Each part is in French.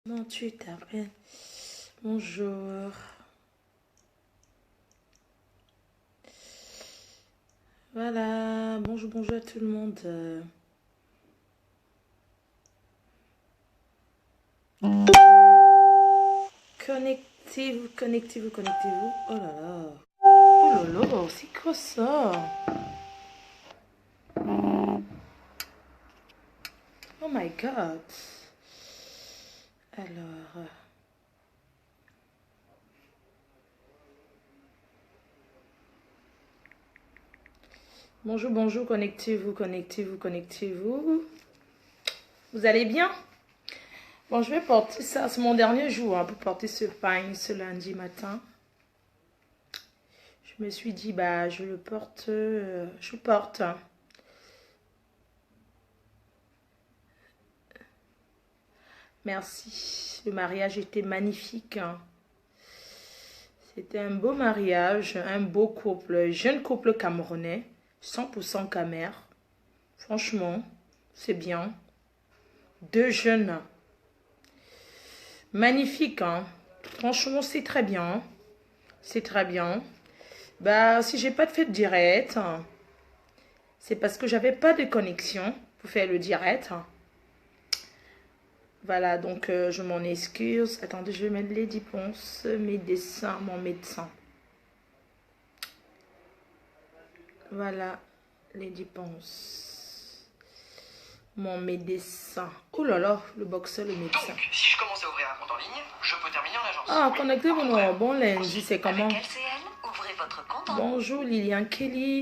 Non, tu t'appelles. Bonjour. Voilà. Bonjour, bonjour à tout le monde. Connectez-vous, connectez-vous, connectez-vous. Oh là là. Oh là là, c'est quoi ça? Oh my god. Alors. Bonjour, bonjour, connectez-vous, connectez-vous, connectez-vous. Vous allez bien? Bon, je vais porter ça. C'est mon dernier jour pour porter ce pain ce lundi matin. Je me suis dit, bah, je le porte. Je porte. Merci. Le mariage était magnifique. C'était un beau mariage, un beau couple, jeune couple camerounais, 100% Camer. Franchement, c'est bien. Deux jeunes. Magnifique, hein. Franchement, c'est très bien. C'est très bien. Bah, si j'ai pas de fait de direct, c'est parce que j'avais pas de connexion pour faire le direct. Voilà, donc je m'en excuse. Attendez, je vais mettre Lady Ponce, médecin, mon médecin. Voilà, Lady Ponce. Mon médecin. Oh là là, le boxeur, le médecin. Donc, si je commence à ouvrir un compte en ligne, je peux terminer en agence. Ah, connectez-vous, non. Bon lundi, c'est comment? Avec LCL, ouvrez votre compte en... Bonjour Lilian Kelly.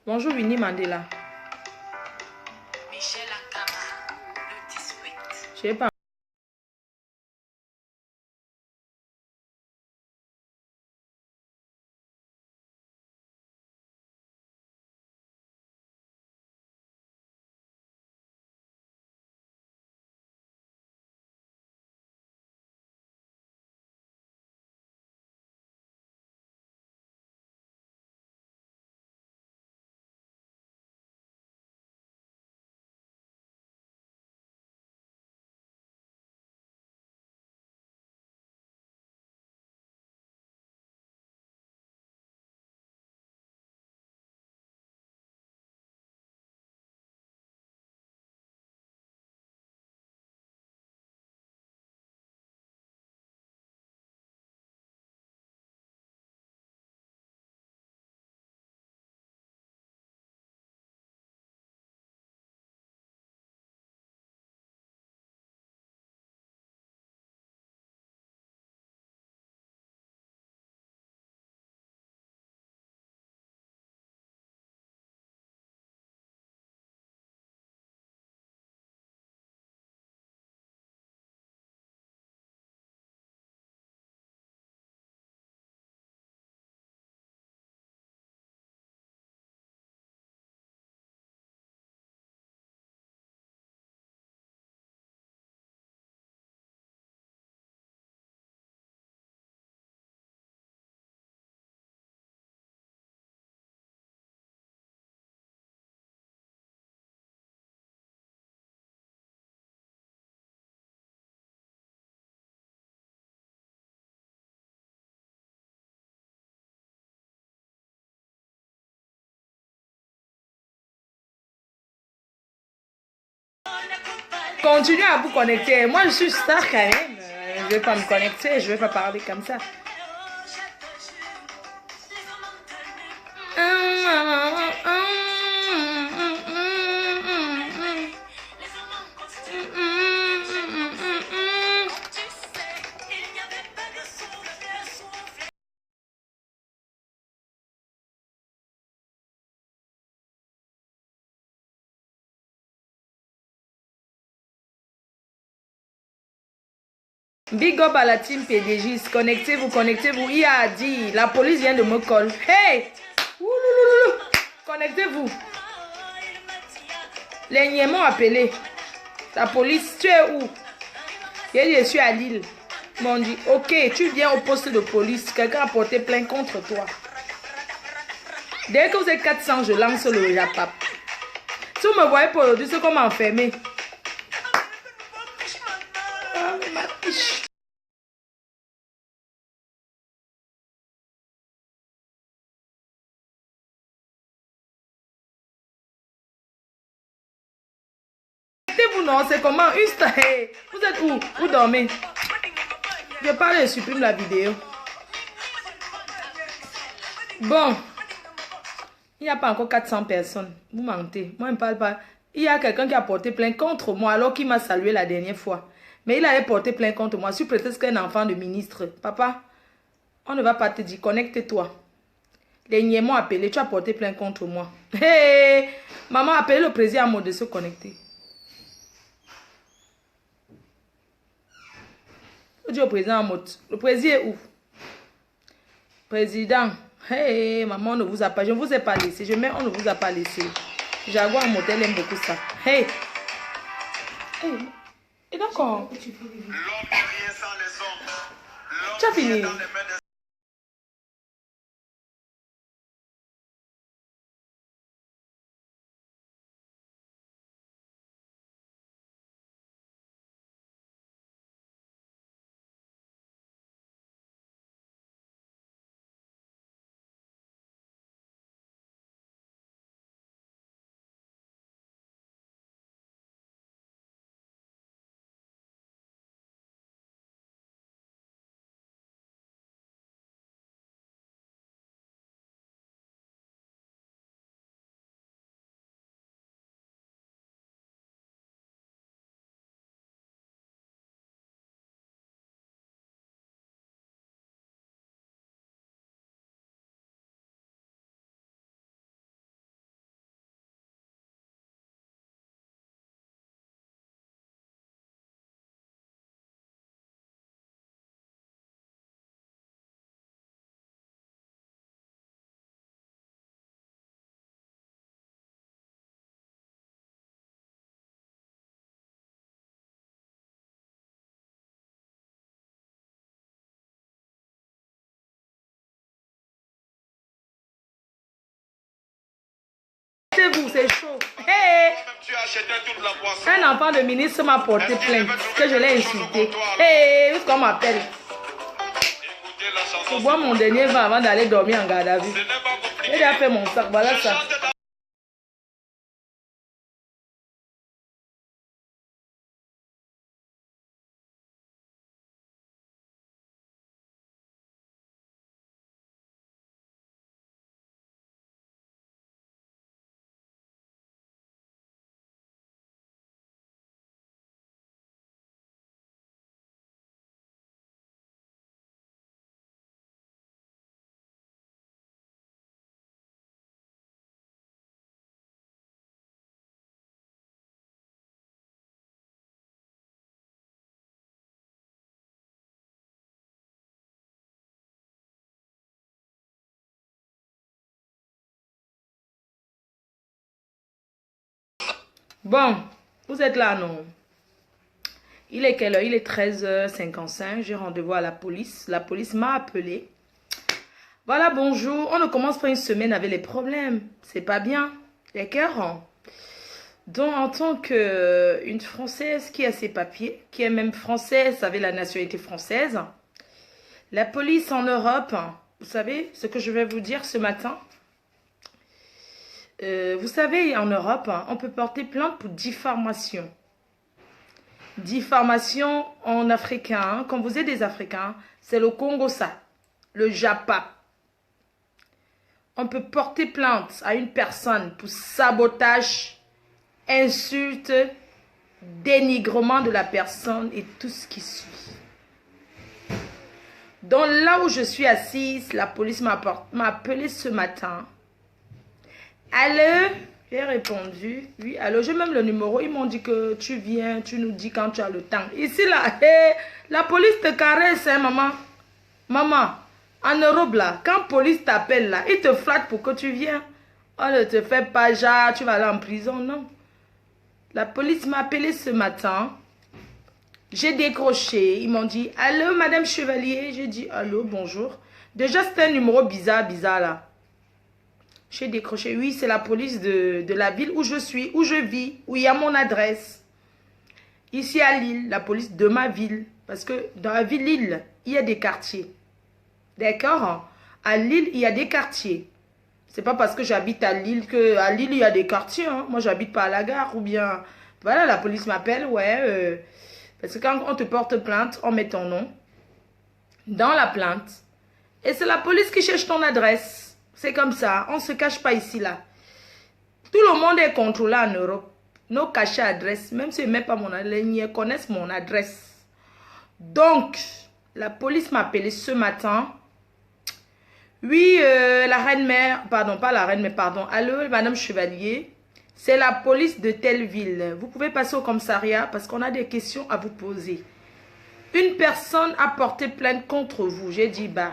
Bonjour Winnie Mandela. Michel Akama, le 18. Je sais pas. Continuez à vous connecter. Moi, je suis star quand même. Je vais pas me connecter. Je vais pas parler comme ça. Big up à la team PDG. Connectez-vous, connectez-vous. Il a dit, la police vient de me coller. Hey! Ouloulouloulou. Connectez-vous. Les niais m'ont appelé. La police, tu es où? Je suis à Lille. Ils m'ont dit, ok, tu viens au poste de police. Quelqu'un a porté plainte contre toi. Dès que vous êtes 400, je lance le Japap. Si vous me voyez pour aujourd'hui, c'est comme enfermé. Ah, ma fiche. Vous non, c'est comment une star. Hey, vous êtes où? Vous dormez? Je parle et supprime la vidéo. Bon, il n'y a pas encore 400 personnes. Vous mentez. Moi, je ne parle pas. Il y a quelqu'un qui a porté plainte contre moi alors qu'il m'a salué la dernière fois. Mais il avait porté plainte contre moi sur prétexte qu'un enfant de ministre. Papa, on ne va pas te dire, connecte-toi. Les niais m'ont appelé, tu as porté plainte contre moi. Hey, maman a appelé le président en mode de se connecter. Je dis au président en mode, le président est où? Président, hey, maman, on ne vous a pas, je ne vous ai pas laissé. Je mets, on ne vous a pas laissé. Jaguar Motel aime beaucoup ça. Hey. Hey. Et d'accord. Tu as fini. Vous, c'est chaud. Hey. Un enfant de ministre m'a porté plainte que je l'ai insulté. Hey, où qu'on m'appelle? Je bois mon dernier vin avant d'aller dormir en garde à vue. J'ai déjà fait mon sac, voilà ça. Bon, vous êtes là, non? Il est quelle heure? Il est 13h55. J'ai rendez-vous à la police. La police m'a appelé. Voilà, bonjour. On ne commence pas une semaine avec les problèmes. C'est pas bien. D'accord? Donc, en tant qu'une Française qui a ses papiers, qui est même française avec la nationalité française, la police en Europe, vous savez ce que je vais vous dire ce matin? Vous savez, en Europe, on peut porter plainte pour diffamation. Diffamation en africain, quand vous êtes des Africains, c'est le Congo ça, le Japa. On peut porter plainte à une personne pour sabotage, insulte, dénigrement de la personne et tout ce qui suit. Donc là où je suis assise, la police m'a appelé ce matin. Allô? J'ai répondu, oui, allô, j'ai même le numéro. Ils m'ont dit que tu viens, tu nous dis quand tu as le temps. Ici, là, hey, la police te caresse, hein, maman. Maman, en Europe, là, quand la police t'appelle, là, ils te flattent pour que tu viennes. On ne te fait pas genre, tu vas aller en prison, non. La police m'a appelé ce matin. J'ai décroché. Ils m'ont dit, allô, madame Chevalier. J'ai dit, allô, bonjour. Déjà, c'était un numéro bizarre, là. J'ai décroché. Oui, c'est la police de la ville où je suis, où je vis, où il y a mon adresse. Ici à Lille, la police de ma ville. Parce que dans la ville Lille, il y a des quartiers. D'accord? À Lille, il y a des quartiers. C'est pas parce que j'habite à Lille qu'à Lille, il y a des quartiers. Hein. Moi, j'habite pas à la gare ou bien... Voilà, la police m'appelle, ouais. Parce que quand on te porte plainte, on met ton nom dans la plainte. Et c'est la police qui cherche ton adresse. C'est comme ça. On ne se cache pas ici, là. Tout le monde est contrôlé en Europe. Nos cachets adresses, même si ils ne mettent pas mon adresse, ils connaissent mon adresse. Donc, la police m'a appelé ce matin. Oui, la reine-mère, pardon, pas la reine, mais pardon. Allô, madame Chevalier, c'est la police de telle ville. Vous pouvez passer au commissariat parce qu'on a des questions à vous poser. Une personne a porté plainte contre vous. J'ai dit, bah,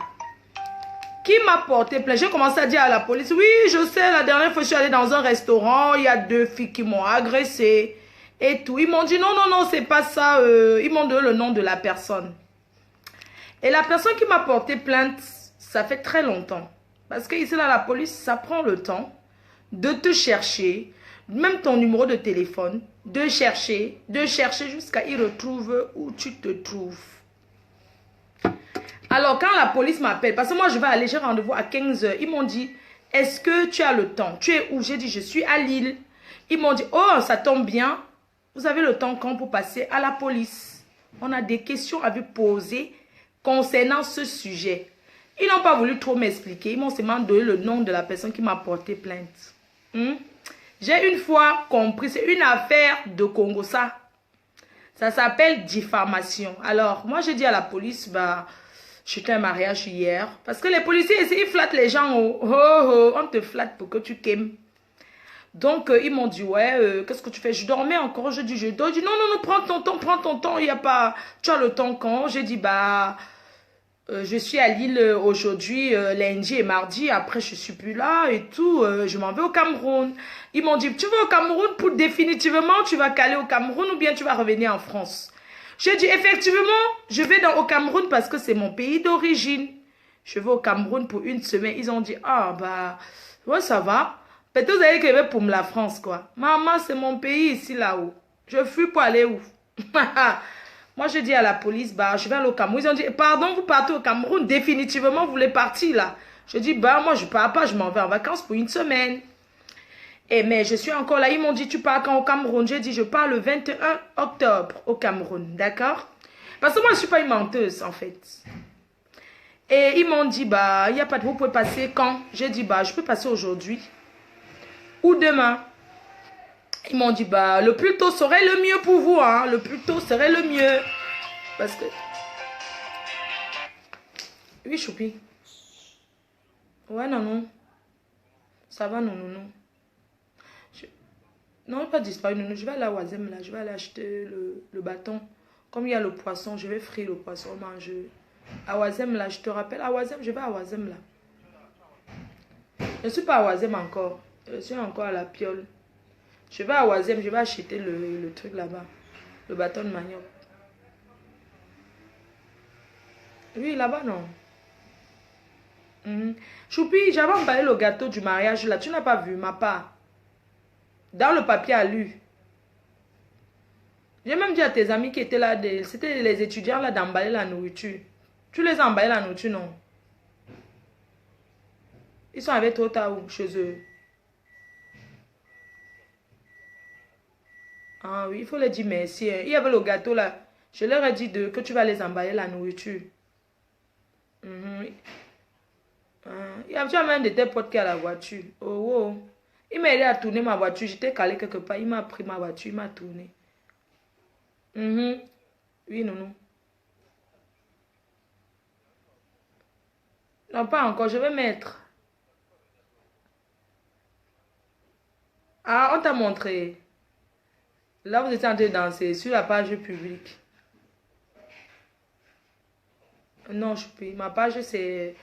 qui m'a porté plainte? J'ai commencé à dire à la police, oui, je sais, la dernière fois, je suis allée dans un restaurant, il y a 2 filles qui m'ont agressé et tout. Ils m'ont dit, non, non, non, c'est pas ça. Ils m'ont donné le nom de la personne. Et la personne qui m'a porté plainte, ça fait très longtemps. Parce que ici, là, la police, ça prend le temps de te chercher, même ton numéro de téléphone, de chercher jusqu'à y retrouver où tu te trouves. Alors, quand la police m'appelle, parce que moi, je vais aller, j'ai rendez-vous à 15 h, ils m'ont dit, est-ce que tu as le temps? Tu es où? J'ai dit, je suis à Lille. Ils m'ont dit, oh, ça tombe bien. Vous avez le temps quand pour passer à la police. On a des questions à vous poser concernant ce sujet. Ils n'ont pas voulu trop m'expliquer. Ils m'ont seulement donné le nom de la personne qui m'a porté plainte. J'ai une fois compris, c'est une affaire de Congo, ça. Ça s'appelle diffamation. Alors, moi, j'ai dit à la police, bah, j'étais à un mariage hier. Parce que les policiers ici, ils flattent les gens. Oh, oh, oh, on te flatte pour que tu quaimes. Donc, ils m'ont dit, ouais, qu'est-ce que tu fais? Je dormais encore. Je dis, je dors. Je dis, non, non, non, prends ton temps. Il n'y a pas, tu as le temps quand? J'ai dit, bah... je suis à Lille aujourd'hui, lundi et mardi. Après, je suis plus là et tout. Je m'en vais au Cameroun. Ils m'ont dit, tu vas au Cameroun pour définitivement, tu vas caler au Cameroun ou bien tu vas revenir en France. J'ai dit, effectivement, je vais au Cameroun parce que c'est mon pays d'origine. Je vais au Cameroun pour 1 semaine. Ils ont dit, ah, bah, ouais, ça va. Peut-être vous allez que pour la France, quoi. Maman, c'est mon pays ici, là-haut. Je fuis pour aller où? Moi, je dis à la police, bah, je vais aller au Cameroun. Ils ont dit, pardon, vous partez au Cameroun? Définitivement, vous voulez partir là? Je dis, bah, moi, je ne pars pas, je m'en vais en vacances pour 1 semaine. Et mais je suis encore là. Ils m'ont dit, tu pars quand au Cameroun? J'ai dit, je pars le 21 octobre au Cameroun, d'accord? Parce que moi, je ne suis pas une menteuse, en fait. Et ils m'ont dit, bah, il n'y a pas de... Vous pouvez passer quand? J'ai dit, bah, je peux passer aujourd'hui ou demain. Ils m'ont dit, bah, le plus tôt serait le mieux pour vous, hein. Le plus tôt serait le mieux. Parce que... Oui, Choupi. Ouais, non, non. Ça va, non, non, non. Non, pas disparu, non, non. Je vais aller à Oisem, là. Je vais aller acheter le bâton. Comme il y a le poisson, je vais frire le poisson, manger. À Oisem, là, je te rappelle. À Oisem, je vais à Oisem, là. Je ne suis pas à Oisem encore. Je suis encore à la Piole. Je vais à Oisem, je vais acheter le truc là-bas. Le bâton de manioc. Oui, là-bas, non. Choupi, j'avais emballé le gâteau du mariage là. Tu n'as pas vu ma part. Dans le papier à lu. J'ai même dit à tes amis qui étaient là, c'était les étudiants là d'emballer la nourriture. Tu les as emballés la nourriture, non? Ils sont avec toi, où? Chez eux. Ah oui, il faut leur dire merci. Il y avait le gâteau là. Je leur ai dit que tu vas les emballer la nourriture. Il y a déjà même de tes potes qui a la voiture. Oh, oh. Il m'a aidé à tourner ma voiture. J'étais calé quelque part. Il m'a pris ma voiture. Il m'a tourné. Oui, non, non. Non, pas encore. Je vais mettre. Ah, on t'a montré. Là, vous étiez en train de danser sur la page publique. Non, je peux. Ma page, c'est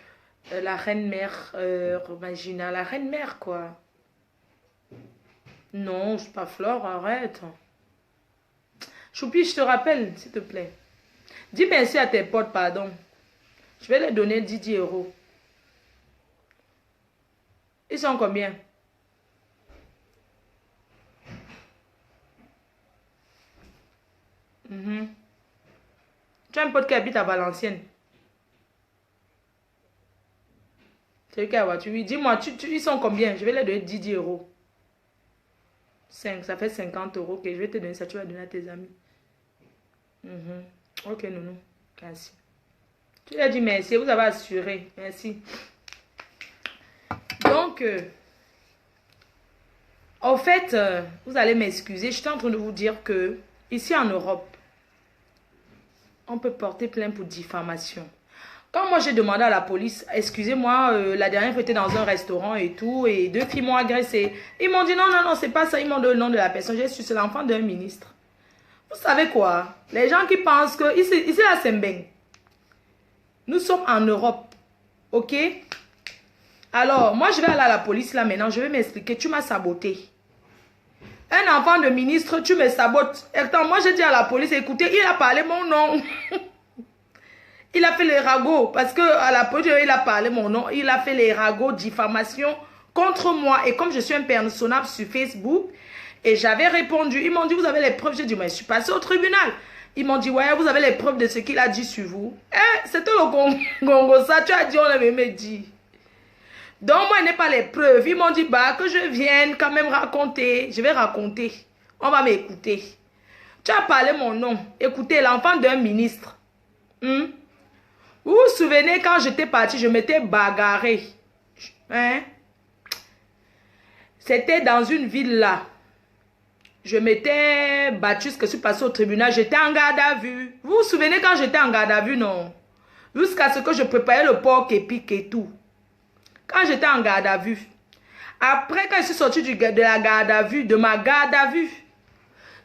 la reine-mère Magina. La reine-mère, quoi. Non, je suis pas Flore, arrête. Choupi, je te rappelle, s'il te plaît. Dis merci à tes potes, pardon. Je vais les donner 10 euros. Ils sont combien? Tu as un pote qui habite à Valenciennes. C'est lui qui a la voiture. Oui, dis-moi, ils sont combien? Je vais les donner 10 euros. 5, ça fait 50 euros. Ok, je vais te donner ça. Tu vas donner à tes amis. Ok, nounou. Merci. Tu lui as dit merci. Vous avez assuré. Merci. Donc, en fait, vous allez m'excuser. Je suis en train de vous dire que ici en Europe, on peut porter plainte pour diffamation. Quand moi j'ai demandé à la police, excusez-moi, la dernière fois j'étais dans un restaurant et tout, et 2 filles m'ont agressé. Ils m'ont dit non, non, non, c'est pas ça. Ils m'ont donné le nom de la personne. J'ai su, c'est l'enfant d'un ministre. Vous savez quoi? Les gens qui pensent que ici là c'est Mbeng. Nous sommes en Europe. Ok? Alors, moi je vais aller à la police là maintenant. Je vais m'expliquer. Tu m'as saboté. Un enfant de ministre, tu me sabotes. Attends, moi j'ai dit à la police, écoutez, il a parlé mon nom. Il a fait les ragots parce que à la police, il a parlé mon nom. Il a fait les ragots, diffamation contre moi. Et comme je suis un personnable sur Facebook, et j'avais répondu, ils m'ont dit, vous avez les preuves. J'ai dit, mais je suis passé au tribunal. Ils m'ont dit, ouais, vous avez les preuves de ce qu'il a dit sur vous. C'était le Congo, ça, tu as dit, on avait même dit. Donc, moi, je n'ai pas les preuves. Ils m'ont dit, bah, que je vienne quand même raconter. Je vais raconter. On va m'écouter. Tu as parlé mon nom. Écoutez, l'enfant d'un ministre. Vous vous souvenez quand j'étais partie, je m'étais bagarrée. Hein? C'était dans une ville là. Je m'étais battue, ce que je suis passée au tribunal. J'étais en garde à vue. Vous vous souvenez quand j'étais en garde à vue, non? Jusqu'à ce que je préparais le porc épic et tout. Quand j'étais en garde à vue. Après, quand je suis sortie de la garde à vue, de ma garde à vue,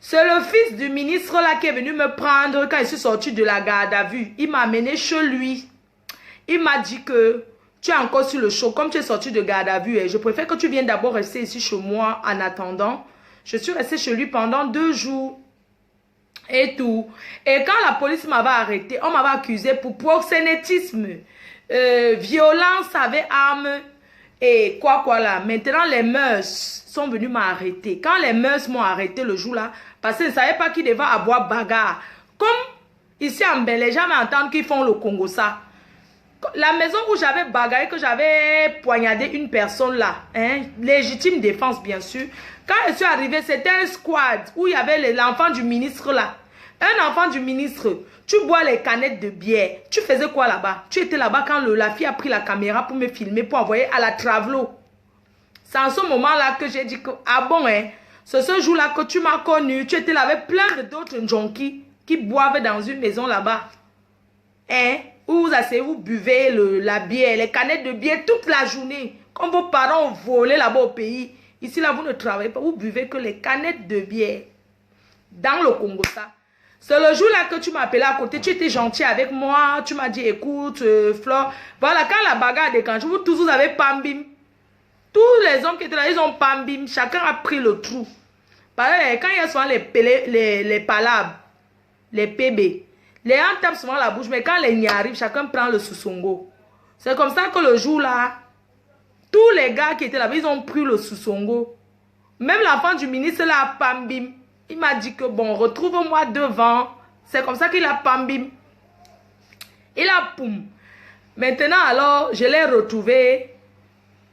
c'est le fils du ministre là qui est venu me prendre quand je suis sortie de la garde à vue. Il m'a amené chez lui. Il m'a dit que tu es encore sur le show. Comme tu es sortie de garde à vue, et je préfère que tu viennes d'abord rester ici chez moi en attendant. Je suis restée chez lui pendant 2 jours. Et tout. Et quand la police m'avait arrêté, on m'avait accusé pour proxénétisme, violence avec arme et quoi là. Maintenant, les mœurs sont venus m'arrêter. Quand les mœurs m'ont arrêté le jour là, parce qu'ils ne savaient pas qui devait avoir bagarre. Comme ici en Belgique, les gens m'entendent qu'ils font le Congo ça. La maison où j'avais bagarré, que j'avais poignardé une personne là, hein, légitime défense bien sûr. Quand je suis arrivée, c'était un squad où il y avait l'enfant du ministre là. Un enfant du ministre, tu bois les canettes de bière. Tu faisais quoi là-bas? Tu étais là-bas quand la fille a pris la caméra pour me filmer, pour envoyer à la Travelo. C'est en ce moment-là que j'ai dit que, ah bon, hein, c'est ce jour-là que tu m'as connu. Tu étais là avec plein d'autres junkies qui boivent dans une maison là-bas. Hein? Où vous asseyez, vous buvez la bière, les canettes de bière toute la journée. Comme vos parents ont volé là-bas au pays. Ici, là, vous ne travaillez pas. Vous buvez que les canettes de bière. Dans le Congo, ça. C'est le jour-là que tu m'as appelé à côté. Tu étais gentil avec moi. Tu m'as dit, écoute, Flore. Voilà, quand la bagarre a déclenché, vous tous, vous avez pambim. Tous les hommes qui étaient là, ils ont pambim. Chacun a pris le trou. Quand il y a souvent les palabres, les PB, les gens tapent souvent la bouche, mais quand les n'y arrivent, chacun prend le sous-songo. C'est comme ça que le jour-là, tous les gars qui étaient là, ils ont pris le sous-songo. Même l'enfant du ministre, là, a pambim. Il m'a dit que, bon, retrouve-moi devant. C'est comme ça qu'il a pambim. Il a poum. Maintenant, alors, je l'ai retrouvé.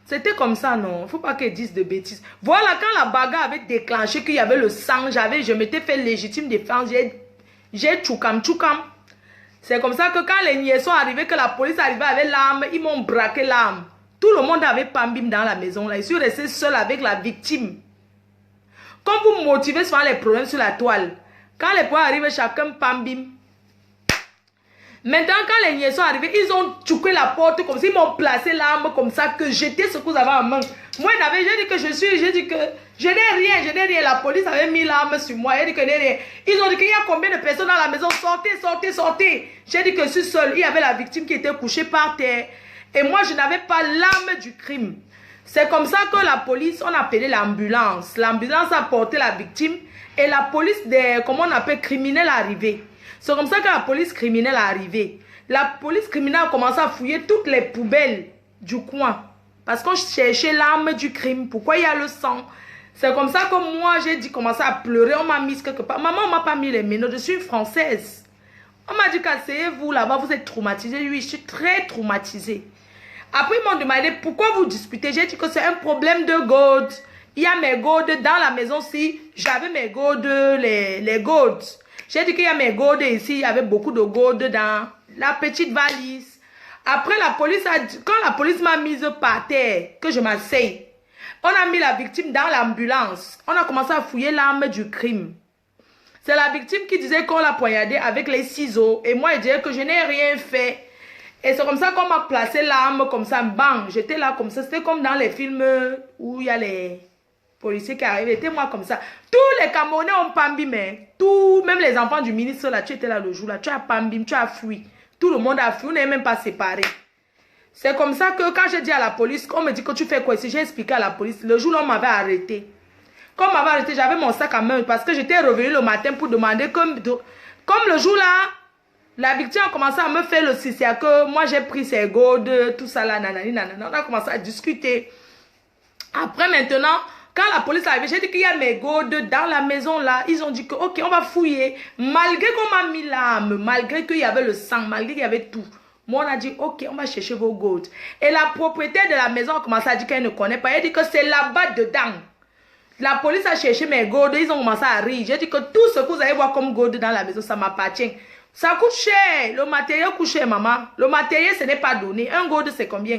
C'était comme ça, non? Il ne faut pas qu'ils disent de bêtises. Voilà, quand la bagarre avait déclenché, qu'il y avait le sang, je m'étais fait légitime défense. J'ai tchoukam. C'est comme ça que quand les niais sont arrivés, que la police arrivait avec l'arme, ils m'ont braqué l'arme. Tout le monde avait pambim dans la maison. Là. Je suis resté seul avec la victime. Comme vous motivez souvent les problèmes sur la toile. Quand les problèmes arrivent, chacun pambim. Maintenant, quand les niais sont arrivés, ils ont tchouqué la porte comme ça. Ils m'ont placé l'arme comme ça, que j'étais ce que vous avez en main. Moi, j'ai dit que j'ai dit que je n'ai rien. La police avait mis l'arme sur moi. J'ai dit que je n'ai rien. Ils ont dit qu'il y a combien de personnes dans la maison? Sortez. J'ai dit que je suis seule. Il y avait la victime qui était couchée par terre. Et moi, je n'avais pas l'arme du crime. C'est comme ça que la police, on a appelé l'ambulance. L'ambulance a porté la victime et la police comment on appelle, criminelle est arrivée. C'est comme ça que la police criminelle est arrivée. La police criminelle a commencé à fouiller toutes les poubelles du coin. Parce qu'on cherchait l'arme du crime. Pourquoi il y a le sang? C'est comme ça que moi, j'ai dit commencer à pleurer. On m'a mis quelque part. Maman, on m'a pas mis les menottes. Je suis une Française. On m'a dit qu'asseyez-vous là-bas, vous êtes traumatisée. Oui, je suis très traumatisée. Après, ils m'ont demandé pourquoi vous disputez. J'ai dit que c'est un problème de gourdes. Il y a mes gourdes dans la maison. Si j'avais mes gourdes, les gourdes. J'ai dit qu'il y a mes gourdes ici. Il y avait beaucoup de gourdes dans la petite valise. Après, la police a dit, quand la police m'a mise par terre, que je m'asseye, on a mis la victime dans l'ambulance. On a commencé à fouiller l'arme du crime. C'est la victime qui disait qu'on l'a poignardé avec les ciseaux. Et moi, je disais que je n'ai rien fait. Et c'est comme ça qu'on m'a placé l'arme comme ça. Bang, j'étais là comme ça. C'était comme dans les films où il y a les policiers qui arrivent. C'était moi comme ça. Tous les Camerounais ont pambi, mais tout, même les enfants du ministre là, tu étais là le jour là. Tu as pambi, tu as fui. Tout le monde a fui. On n'est même pas séparés. C'est comme ça que quand j'ai dit à la police, on me dit que tu fais quoi ici, j'ai expliqué à la police. Le jour où on m'avait arrêté. Quand on m'avait arrêté, j'avais mon sac à main parce que j'étais revenu le matin pour demander comme le jour là, la victime a commencé à me faire le c'est que moi j'ai pris ses gourdes, tout ça là, nanani, nanana. On a commencé à discuter. Après maintenant, quand la police est arrivée, j'ai dit qu'il y a mes gourdes dans la maison là. Ils ont dit que ok, on va fouiller. Malgré qu'on m'a mis l'arme, malgré qu'il y avait le sang, malgré qu'il y avait tout. Moi, on a dit, ok, on va chercher vos gourdes. Et la propriétaire de la maison a commencé à dire qu'elle ne connaît pas. Elle dit que c'est là-bas dedans. La police a cherché mes gourdes. Ils ont commencé à rire. J'ai dit que tout ce que vous allez voir comme gourdes dans la maison, ça m'appartient. Ça coûte cher. Le matériel coûte cher, maman. Le matériel, ce n'est pas donné. Un gourde, c'est combien?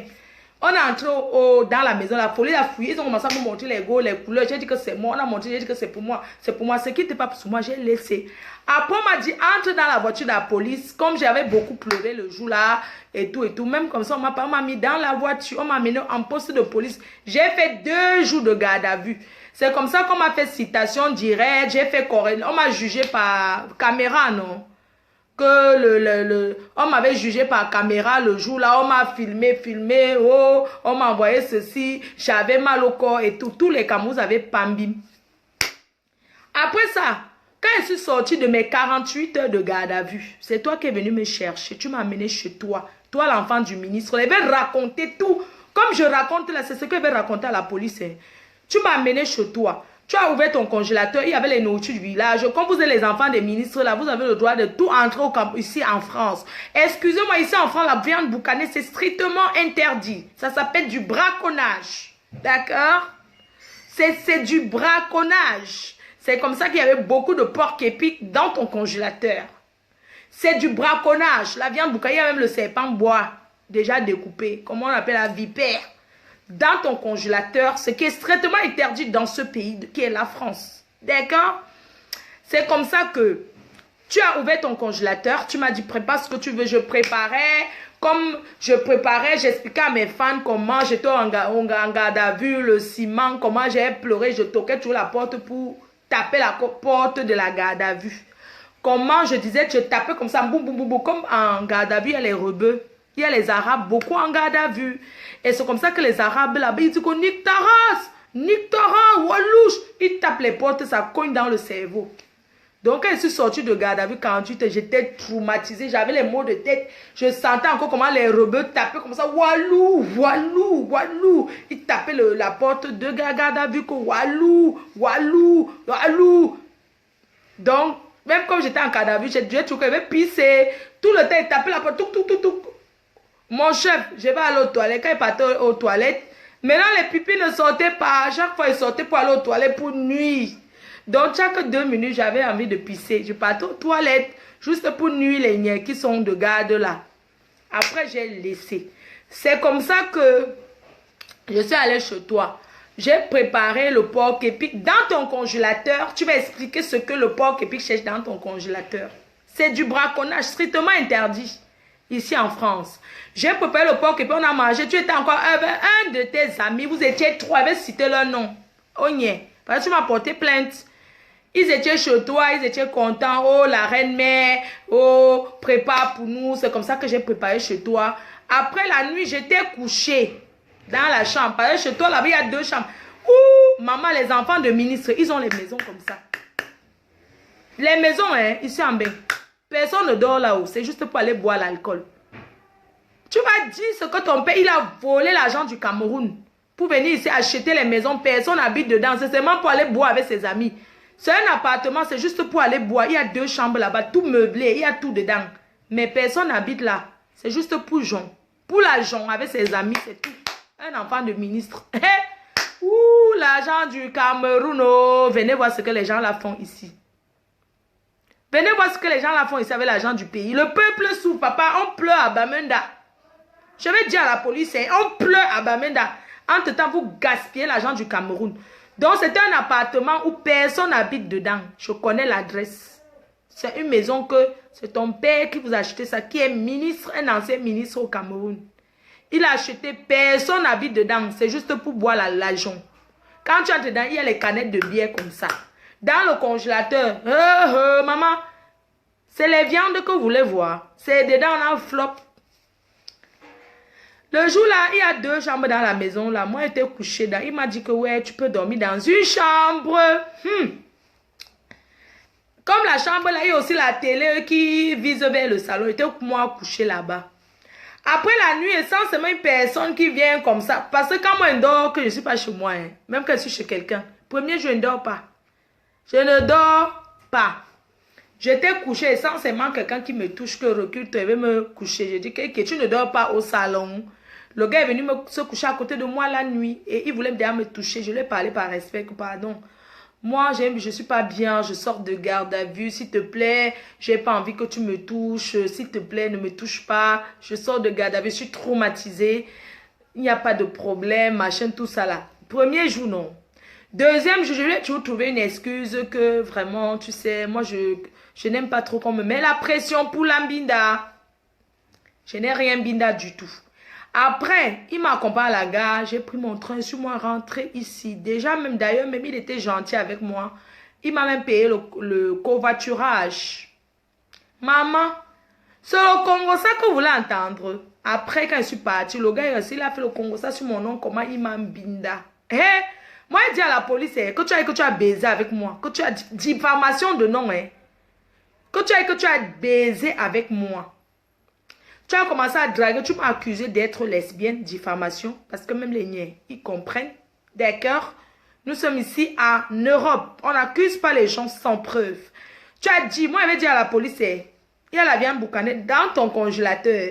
On est entré dans la maison. La police a fouillé. Ils ont commencé à me montrer les gourdes, les couleurs. J'ai dit que c'est moi. On a montré. J'ai dit que c'est pour moi. C'est pour moi. Ce qui n'était pas pour moi, j'ai laissé. Après, on m'a dit, entre dans la voiture de la police. Comme j'avais beaucoup pleuré le jour là, et tout, et tout. Même comme ça, on m'a mis dans la voiture. On m'a amené en poste de police. J'ai fait 2 jours de garde à vue. C'est comme ça qu'on m'a fait citation directe. J'ai fait correct. On m'a jugé par caméra, non? Que on m'avait jugé par caméra le jour là. On m'a filmé. Oh, on m'a envoyé ceci. J'avais mal au corps et tout. Tous les Camerounais avaient pambim. Après ça, quand je suis sortie de mes 48 heures de garde à vue, c'est toi qui es venu me chercher. Tu m'as amené chez toi. Toi, l'enfant du ministre. Il va raconter tout. Comme je raconte là, c'est ce que je vais raconter à la police. Hein. Tu m'as amené chez toi. Tu as ouvert ton congélateur. Il y avait les nourritures du village. Comme vous êtes les enfants des ministres là, vous avez le droit de tout entrer ici en France. Excusez-moi, ici en France, la viande boucanée, c'est strictement interdit. Ça s'appelle du braconnage. D'accord? C'est du braconnage. C'est comme ça qu'il y avait beaucoup de porc épic dans ton congélateur. C'est du braconnage. La viande boucanée, il y a même le serpent bois déjà découpé. Comment on appelle la vipère? Dans ton congélateur, ce qui est strictement interdit dans ce pays qui est la France. D'accord? C'est comme ça que tu as ouvert ton congélateur, tu m'as dit prépare ce que tu veux. Je préparais, comme je préparais, j'expliquais à mes fans comment j'étais en garde à vue, le ciment, comment j'ai pleuré, je toquais toujours la porte pour taper la porte de la garde à vue. Comment je disais, je tapais comme ça, boum, boum, boum, boum, comme en garde à vue, il y a les rebeux, il y a les Arabes, beaucoup en garde à vue. Et c'est comme ça que les Arabes là-bas, ils disent qu'on nique ta race, walouche. Ils tapent les portes, ça cogne dans le cerveau. Donc quand je suis sortie de garde à vue 48 heures, j'étais traumatisée, j'avais les maux de tête. Je sentais encore comment les rebeux tapaient comme ça, walou, walou, walou. Ils tapaient la porte de garde à vue, walou, walou, walou. Donc, même comme j'étais en garde à vue, j'ai dû être pissé. Tout le temps, ils tapaient la porte, tout. Mon chef, je vais aller aux toilettes. Quand il partait aux toilettes, maintenant les pipis ne sortaient pas. À chaque fois, ils sortaient pour aller aux toilettes pour nuire. Donc, chaque 2 minutes, j'avais envie de pisser. Je partais aux toilettes juste pour nuire les niais qui sont de garde là. Après, j'ai laissé. C'est comme ça que je suis allée chez toi. J'ai préparé le porc épic dans ton congélateur. Tu vas expliquer ce que le porc épic cherche dans ton congélateur. C'est du braconnage strictement interdit. Ici en France. J'ai préparé le porc et puis on a mangé. Tu étais encore un de tes amis. Vous étiez 3. Je vais citer leur nom. Ogné. Parce que tu m'as porté plainte. Ils étaient chez toi. Ils étaient contents. Oh, la reine-mère. Oh, prépare pour nous. C'est comme ça que j'ai préparé chez toi. Après la nuit, j'étais couchée dans la chambre. Parce que chez toi, là-bas, il y a 2 chambres. Ouh, maman, les enfants de ministres, ils ont les maisons comme ça. Les maisons, hein, ici en bain. Personne ne dort là-haut. C'est juste pour aller boire l'alcool. Tu m'as dit ce que ton père, il a volé l'argent du Cameroun. pour venir ici acheter les maisons. Personne n'habite dedans. C'est seulement pour aller boire avec ses amis. C'est un appartement, c'est juste pour aller boire. Il y a 2 chambres là-bas, tout meublé, il y a tout dedans. Mais personne n'habite là. C'est juste pour Jean. Pour l'argent avec ses amis, c'est tout. Un enfant de ministre. Ouh, l'argent du Cameroun. Oh. Venez voir ce que les gens là font ici. Venez voir ce que les gens là font ici avec l'argent du pays. Le peuple souffre, papa. On pleure à Bamenda. Je vais dire à la police, on pleure à Bamenda. Entre-temps, vous gaspillez l'argent du Cameroun. Donc, c'est un appartement où personne n'habite dedans. Je connais l'adresse. C'est une maison que c'est ton père qui vous a acheté ça, qui est ministre, un ancien ministre au Cameroun. Il a acheté, personne n'habite dedans. C'est juste pour boire l'argent. Quand tu entres dedans, il y a les canettes de bière comme ça. Dans le congélateur, maman, c'est les viandes que vous voulez voir. C'est dedans, on a un flop. Le jour là, il y a 2 chambres dans la maison là. Moi, j'étais couché dans. Il m'a dit que ouais, tu peux dormir dans une chambre. Comme la chambre là, il y a aussi la télé qui vise vers le salon. J'étais moi couché là-bas. Après la nuit, essentiellement une personne qui vient comme ça. Parce que quand moi je dors, que je ne suis pas chez moi, hein, même que je suis chez quelqu'un, premier jour, je ne dors pas. Je ne dors pas. J'étais couché, essentiellement quelqu'un qui me touche, que recule, tu veux me coucher. Je dis que tu ne dors pas au salon. Le gars est venu se coucher à côté de moi la nuit et il voulait me toucher. Je lui ai parlé par respect, pardon. Moi, je ne suis pas bien, je sors de garde à vue. S'il te plaît, je n'ai pas envie que tu me touches. S'il te plaît, ne me touche pas. Je sors de garde à vue, je suis traumatisée. Il n'y a pas de problème, machin, tout ça là. Premier jour, non. Deuxième jour, je lui ai toujours trouvé une excuse que vraiment, tu sais, moi, je n'aime pas trop qu'on me met la pression pour la binda. Je n'ai rien binda du tout. Après, il m'a accompagné à la gare, j'ai pris mon train, je suis rentré ici. Déjà, même d'ailleurs, même il était gentil avec moi. Il m'a même payé le covoiturage. Maman, c'est le Congo ça que vous voulez entendre. Après, quand je suis partie, le gars, il a fait le Congo ça sur mon nom, comment il m'a binda. Moi, il dit à la police que tu as baisé avec moi, que tu as diffamation de nom, que tu as baisé avec moi. Tu as commencé à draguer, tu m'as accusé d'être lesbienne, diffamation, parce que même les niais, ils comprennent. D'accord? Nous sommes ici en Europe. On n'accuse pas les gens sans preuve. Tu as dit, moi, je vais dire à la police, il y a la viande boucanée dans ton congélateur.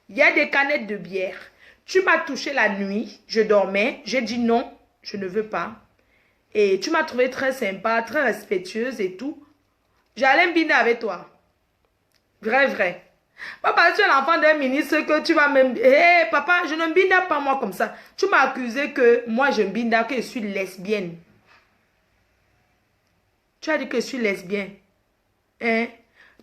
Il y a des canettes de bière. Tu m'as touché la nuit, je dormais, j'ai dit non, je ne veux pas. Et tu m'as trouvé très sympa, très respectueuse et tout. J'allais me biner avec toi. Vrai, vrai. Papa, tu es l'enfant d'un ministre que tu vas même... papa, je ne me binde pas moi comme ça. Tu m'as accusé que moi je me binde, que je suis lesbienne. Tu as dit que je suis lesbienne.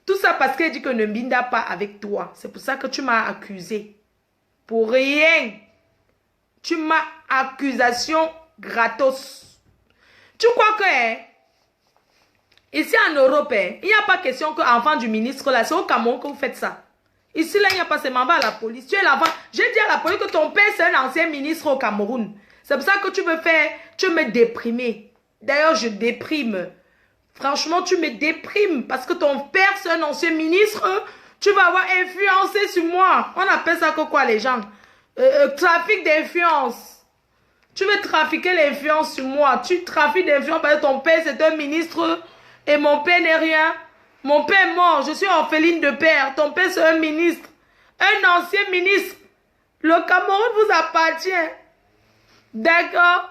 Tout ça parce qu'elle dit que je ne me binde pas avec toi. C'est pour ça que tu m'as accusé. Pour rien. Tu m'as accusation gratos. Tu crois que... ici en Europe, il n'y a pas question que enfant du ministre là, c'est au Cameroun que vous faites ça. Ici là, il n'y a pas seulement à la police. Tu es l'enfant. J'ai dit à la police que ton père c'est un ancien ministre au Cameroun. C'est pour ça que tu me déprimer. D'ailleurs, je déprime. Franchement, tu me déprimes parce que ton père c'est un ancien ministre. Tu vas avoir influencé sur moi. On appelle ça que quoi les gens? Trafic d'influence. Tu veux trafiquer l'influence sur moi. Tu trafiques d'influence parce que ton père c'est un ministre. Et mon père n'est rien. Mon père est mort. Je suis orpheline de père. Ton père, c'est un ministre. Un ancien ministre. Le Cameroun vous appartient. D'accord?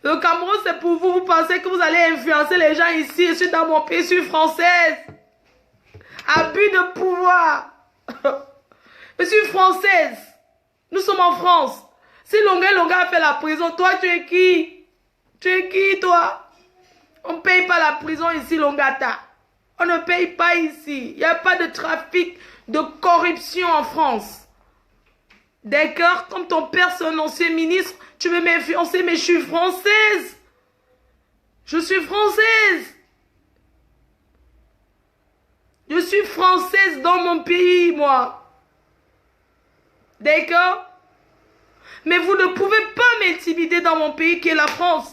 Le Cameroun, c'est pour vous. Vous pensez que vous allez influencer les gens ici. Je suis dans mon pays. Je suis française. Abus de pouvoir. Je suis française. Nous sommes en France. Si Longa a fait la prison, toi, tu es qui? Tu es qui, toi? On ne paye pas la prison ici, Longata. On ne paye pas ici. Il n'y a pas de trafic, de corruption en France. D'accord? Comme ton père, c'est un ancien ministre, tu veux m'influencer, mais je suis française. Je suis française. Je suis française dans mon pays, moi. D'accord? Mais vous ne pouvez pas m'intimider dans mon pays qui est la France.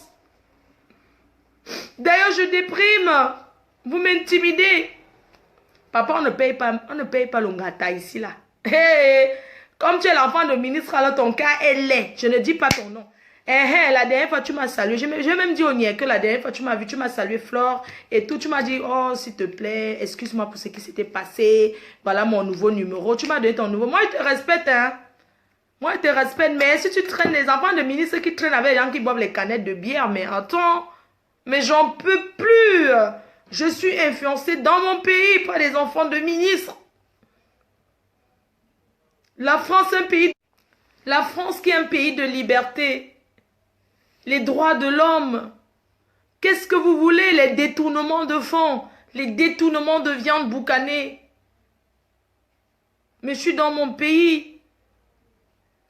D'ailleurs, je déprime. Vous m'intimidez. Papa, on ne paye pas Longata ici, là. Comme tu es l'enfant de ministre, alors ton cas est laid. Je ne dis pas ton nom. La dernière fois, tu m'as salué. J'ai même dit au Nier que la dernière fois, tu m'as vu, tu m'as salué Flore et tout. Tu m'as dit, oh, s'il te plaît, excuse-moi pour ce qui s'était passé. Voilà mon nouveau numéro. Tu m'as donné ton nouveau. Moi, je te respecte, hein. Moi, je te respecte. Mais si tu traînes les enfants de ministres qui traînent avec les gens qui boivent les canettes de bière, mais attends, mais j'en peux plus. Je suis influencée dans mon pays par les enfants de ministres. La France, un pays. La France qui est un pays de liberté. Les droits de l'homme. Qu'est-ce que vous voulez? Les détournements de fonds, les détournements de viande boucanée. Mais je suis dans mon pays.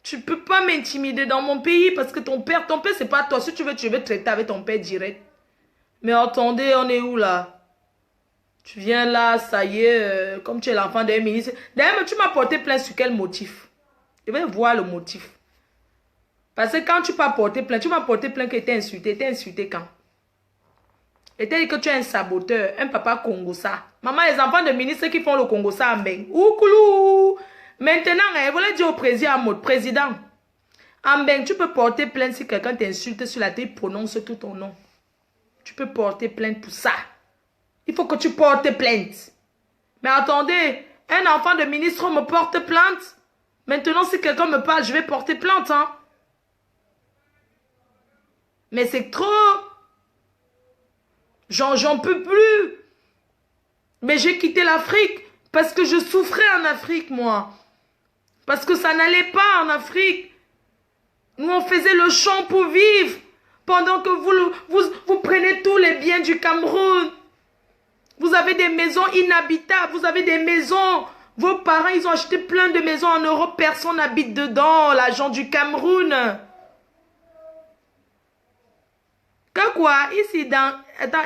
Tu peux pas m'intimider dans mon pays parce que ton père c'est pas toi. Si tu veux traiter avec ton père direct. Mais attendez, on est où là? Tu viens là, ça y est, comme tu es l'enfant d'un ministre. D'ailleurs, tu m'as porté plainte sur quel motif? Je vais voir le motif. Parce que quand tu m'as porté plainte, que tu insulté. T'es insulté quand? Et t'as dit que tu es un saboteur, un papa Congossa. Maman, les enfants de ministres qui font le Congossa en Beng. Oukoulou! Maintenant, vous voulez dire au président, en Beng, tu peux porter plainte si quelqu'un t'insulte sur la télé, prononce tout ton nom. Tu peux porter plainte pour ça. Il faut que tu portes plainte. Mais attendez, un enfant de ministre me porte plainte. Maintenant, si quelqu'un me parle, je vais porter plainte, hein. Mais c'est trop. J'en peux plus. Mais j'ai quitté l'Afrique parce que je souffrais en Afrique, moi. Parce que ça n'allait pas en Afrique. Nous, on faisait le champ pour vivre. Pendant que vous prenez tous les biens du Cameroun. Vous avez des maisons inhabitables. Vous avez des maisons. Vos parents, ils ont acheté plein de maisons en Europe. Personne n'habite dedans. L'argent du Cameroun. Que quoi? Ici, dans... Attends,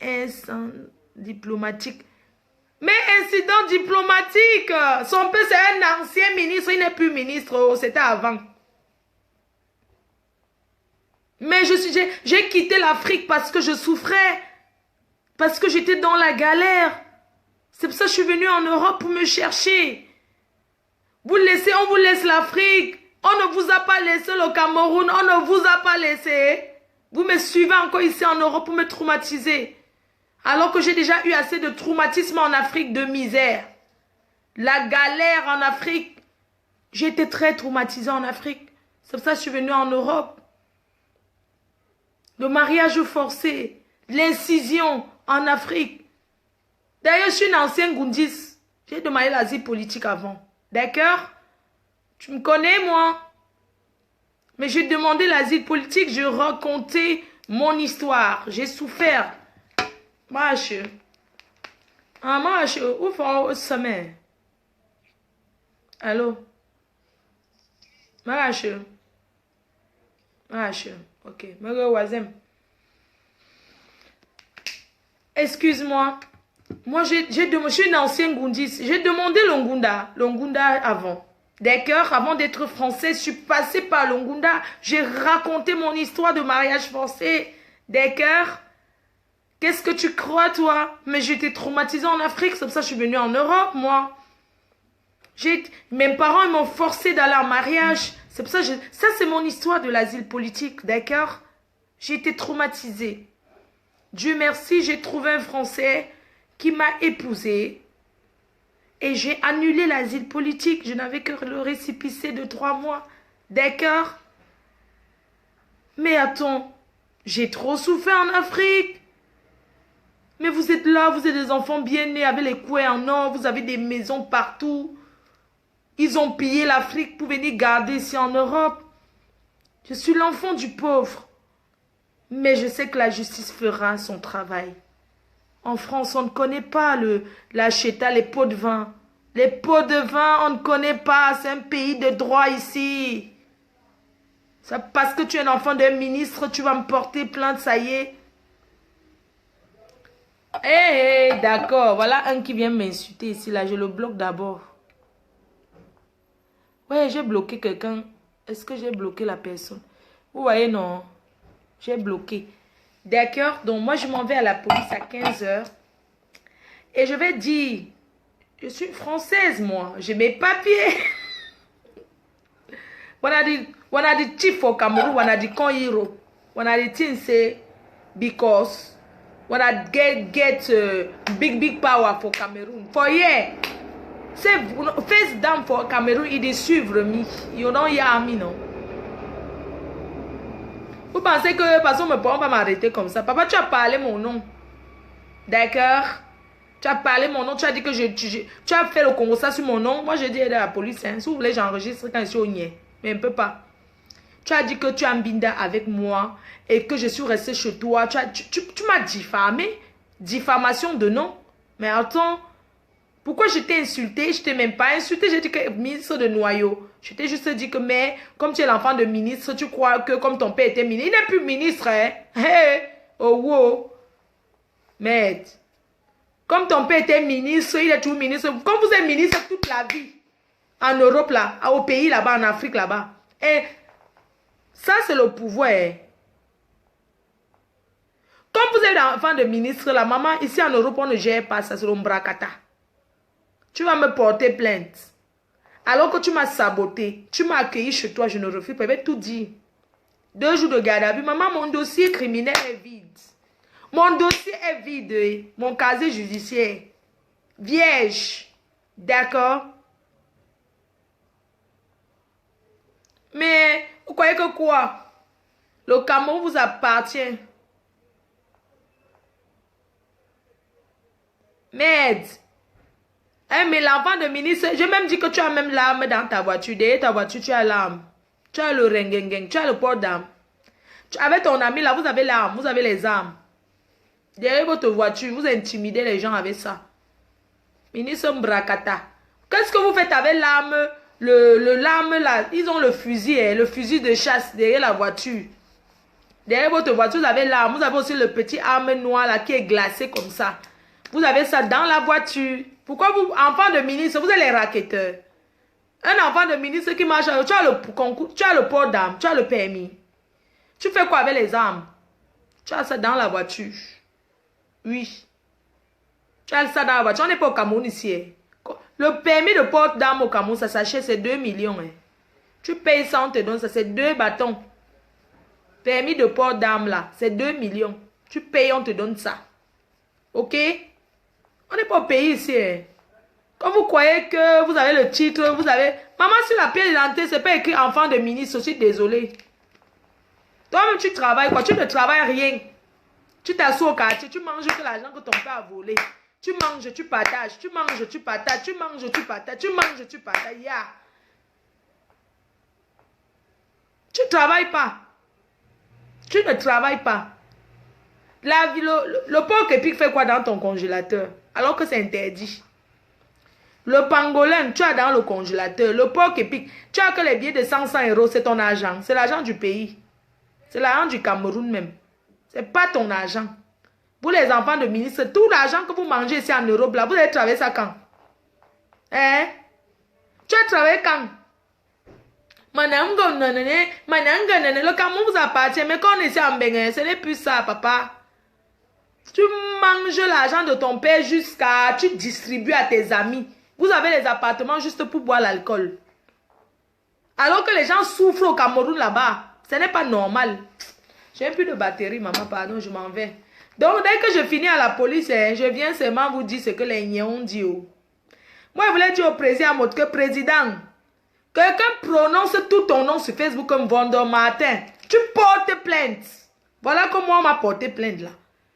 incident diplomatique. Mais incident diplomatique. Son père, c'est un ancien ministre. Il n'est plus ministre. Oh, c'était avant. Mais j'ai quitté l'Afrique parce que je souffrais. Parce que j'étais dans la galère. C'est pour ça que je suis venue en Europe pour me chercher. On vous laisse l'Afrique. On ne vous a pas laissé le Cameroun. On ne vous a pas laissé. Vous me suivez encore ici en Europe pour me traumatiser. Alors que j'ai déjà eu assez de traumatisme en Afrique, de misère. La galère en Afrique. J'ai été très traumatisée en Afrique. C'est pour ça que je suis venue en Europe. Le mariage forcé. L'incision en Afrique. D'ailleurs, je suis une ancienne Goundis. J'ai demandé l'asile politique avant. D'accord? Tu me connais, moi? Mais j'ai demandé l'asile politique. Je racontais mon histoire. J'ai souffert. Marche. Ah, marche. Où faut au sommet? Allô? Marche. Marche. Ok. Excuse-moi. Moi, je suis une ancienne Goundis. J'ai demandé l'Ongunda avant. D'accord? Avant d'être français, je suis passée par l'Ongunda. J'ai raconté mon histoire de mariage forcé. D'accord? Qu'est-ce que tu crois, toi? Mais j'étais traumatisée en Afrique. C'est pour ça que je suis venue en Europe, moi. Mes parents, ils m'ont forcé d'aller en mariage. C'est pour ça que ça, c'est mon histoire de l'asile politique. D'accord? J'ai été traumatisée. Dieu merci, j'ai trouvé un Français qui m'a épousée. Et j'ai annulé l'asile politique. Je n'avais que le récépissé de 3 mois. D'accord? Mais attends, j'ai trop souffert en Afrique. Mais vous êtes là, vous êtes des enfants bien nés avec les couets en or. Vous avez des maisons partout. Ils ont pillé l'Afrique pour venir garder ici en Europe. Je suis l'enfant du pauvre. Mais je sais que la justice fera son travail. En France, on ne connaît pas la cheta, les pots de vin. Les pots de vin, on ne connaît pas. C'est un pays de droit ici. Ça, parce que tu es un enfant d'un ministre, tu vas me porter plainte, ça y est. Hé, d'accord. Voilà un qui vient m'insulter ici, là. Je le bloque d'abord. Ouais, j'ai bloqué quelqu'un. Est-ce que j'ai bloqué la personne? Vous voyez, non. J'ai bloqué. D'accord? Donc, moi, je m'en vais à la police à 15 h. Et je vais dire, je suis française, moi. J'ai mes papiers. One of the chief for Cameroon, one of the con hero. One of the things say because when I get big power for Cameroon. For yeah, say face down for Cameroon, il est suivre me. You don't hear me non. Vous pensez que parce que mes parents va m'arrêter comme ça? Papa, tu as parlé mon nom. D'accord? Tu as parlé mon nom, tu as dit que tu as fait le constat sur mon nom. Moi, j'ai dit à la police, hein, si vous voulez, j'enregistre quand je suis au Nier. Mais un peu pas. Tu as dit que tu as Mbinda avec moi et que je suis restée chez toi. Tu m'as diffamé. Diffamation de nom. Mais attends, pourquoi je t'ai insulté? Je t'ai même pas insulté. J'ai dit que ministre de noyau. Je t'ai juste dit que, mais comme tu es l'enfant de ministre, tu crois que comme ton père était ministre, il n'est plus ministre, hein? Hey, oh, wow. Mais, comme ton père était ministre, il est toujours ministre. Comme vous êtes ministre toute la vie, en Europe, là, au pays, là-bas, en Afrique, là-bas. Et ça, c'est le pouvoir. Comme vous êtes enfant de ministre, la maman, ici en Europe, on ne gère pas ça, c'est l'ombracata. Tu vas me porter plainte. Alors que tu m'as saboté, tu m'as accueilli chez toi, je ne refuse pas, je vais tout dire. 2 jours de garde à vue, maman, mon dossier criminel est vide. Mon dossier est vide, mon casier judiciaire. Vierge. D'accord? Mais, vous croyez que quoi? Le Cameroun vous appartient. Merde. Hein, mais l'enfant de ministre, j'ai même dit que tu as même l'arme dans ta voiture. Derrière ta voiture, tu as l'arme. Tu as le rengengen, tu as le port d'arme. Avec ton ami là, vous avez l'arme, vous avez les armes. Derrière votre voiture, vous intimidez les gens avec ça. Ministre Mbrakata. Qu'est-ce que vous faites avec l'arme? L'arme là, ils ont le fusil de chasse derrière la voiture. Derrière votre voiture, vous avez l'arme. Vous avez aussi le petit arme noir là qui est glacé comme ça. Vous avez ça dans la voiture. Pourquoi vous, enfant de ministre, vous êtes les racketteurs? Un enfant de ministre qui marche, tu as le concours, tu as le port d'armes, tu as le permis. Tu fais quoi avec les armes? Tu as ça dans la voiture. Oui. Tu as ça dans la voiture. On n'est pas au Cameroun ici. Hein. Le permis de port d'armes au Cameroun, ça s'achète, c'est 2 millions. Hein. Tu payes ça, on te donne ça, c'est 2 bâtons. Permis de port d'armes là, c'est 2 millions. Tu payes, on te donne ça. Ok? On n'est pas au pays ici. Hein. Quand vous croyez que vous avez le titre, vous avez... Maman, sur la pièce d'identité, c'est pas écrit enfant de ministre, je suis désolé. Toi-même, tu travailles quoi? Tu ne travailles rien. Tu t'assois au quartier, tu manges que l'argent que ton père a volé. Tu manges, tu partages. Tu manges, tu partages. Tu manges, tu partages. Tu manges, tu partages. Yeah. Tu ne travailles pas. Tu ne travailles pas. Le porc épic fait quoi dans ton congélateur? Alors que c'est interdit. Le pangolin, tu as dans le congélateur. Le porc épic, tu as que les billets de 100 euros, c'est ton argent. C'est l'argent du pays. C'est l'argent du Cameroun même. Ce n'est pas ton argent. Pour les enfants de ministre, tout l'argent que vous mangez ici en Europe, là, vous allez travailler ça quand? Hein? Tu as travaillé quand? Le Cameroun vous appartient, mais quand on est ici en Bénin, ce n'est plus ça, papa. Tu manges l'argent de ton père jusqu'à... Tu distribues à tes amis. Vous avez les appartements juste pour boire l'alcool. Alors que les gens souffrent au Cameroun là-bas. Ce n'est pas normal. J'ai plus de batterie, maman, pardon, je m'en vais. Donc, dès que je finis à la police, je viens seulement vous dire ce que les niais ont dit. Moi, je voulais dire au président, que président, quelqu'un prononce tout ton nom sur Facebook comme Vendor Martin. Tu portes plainte. Voilà comment on m'a porté plainte là.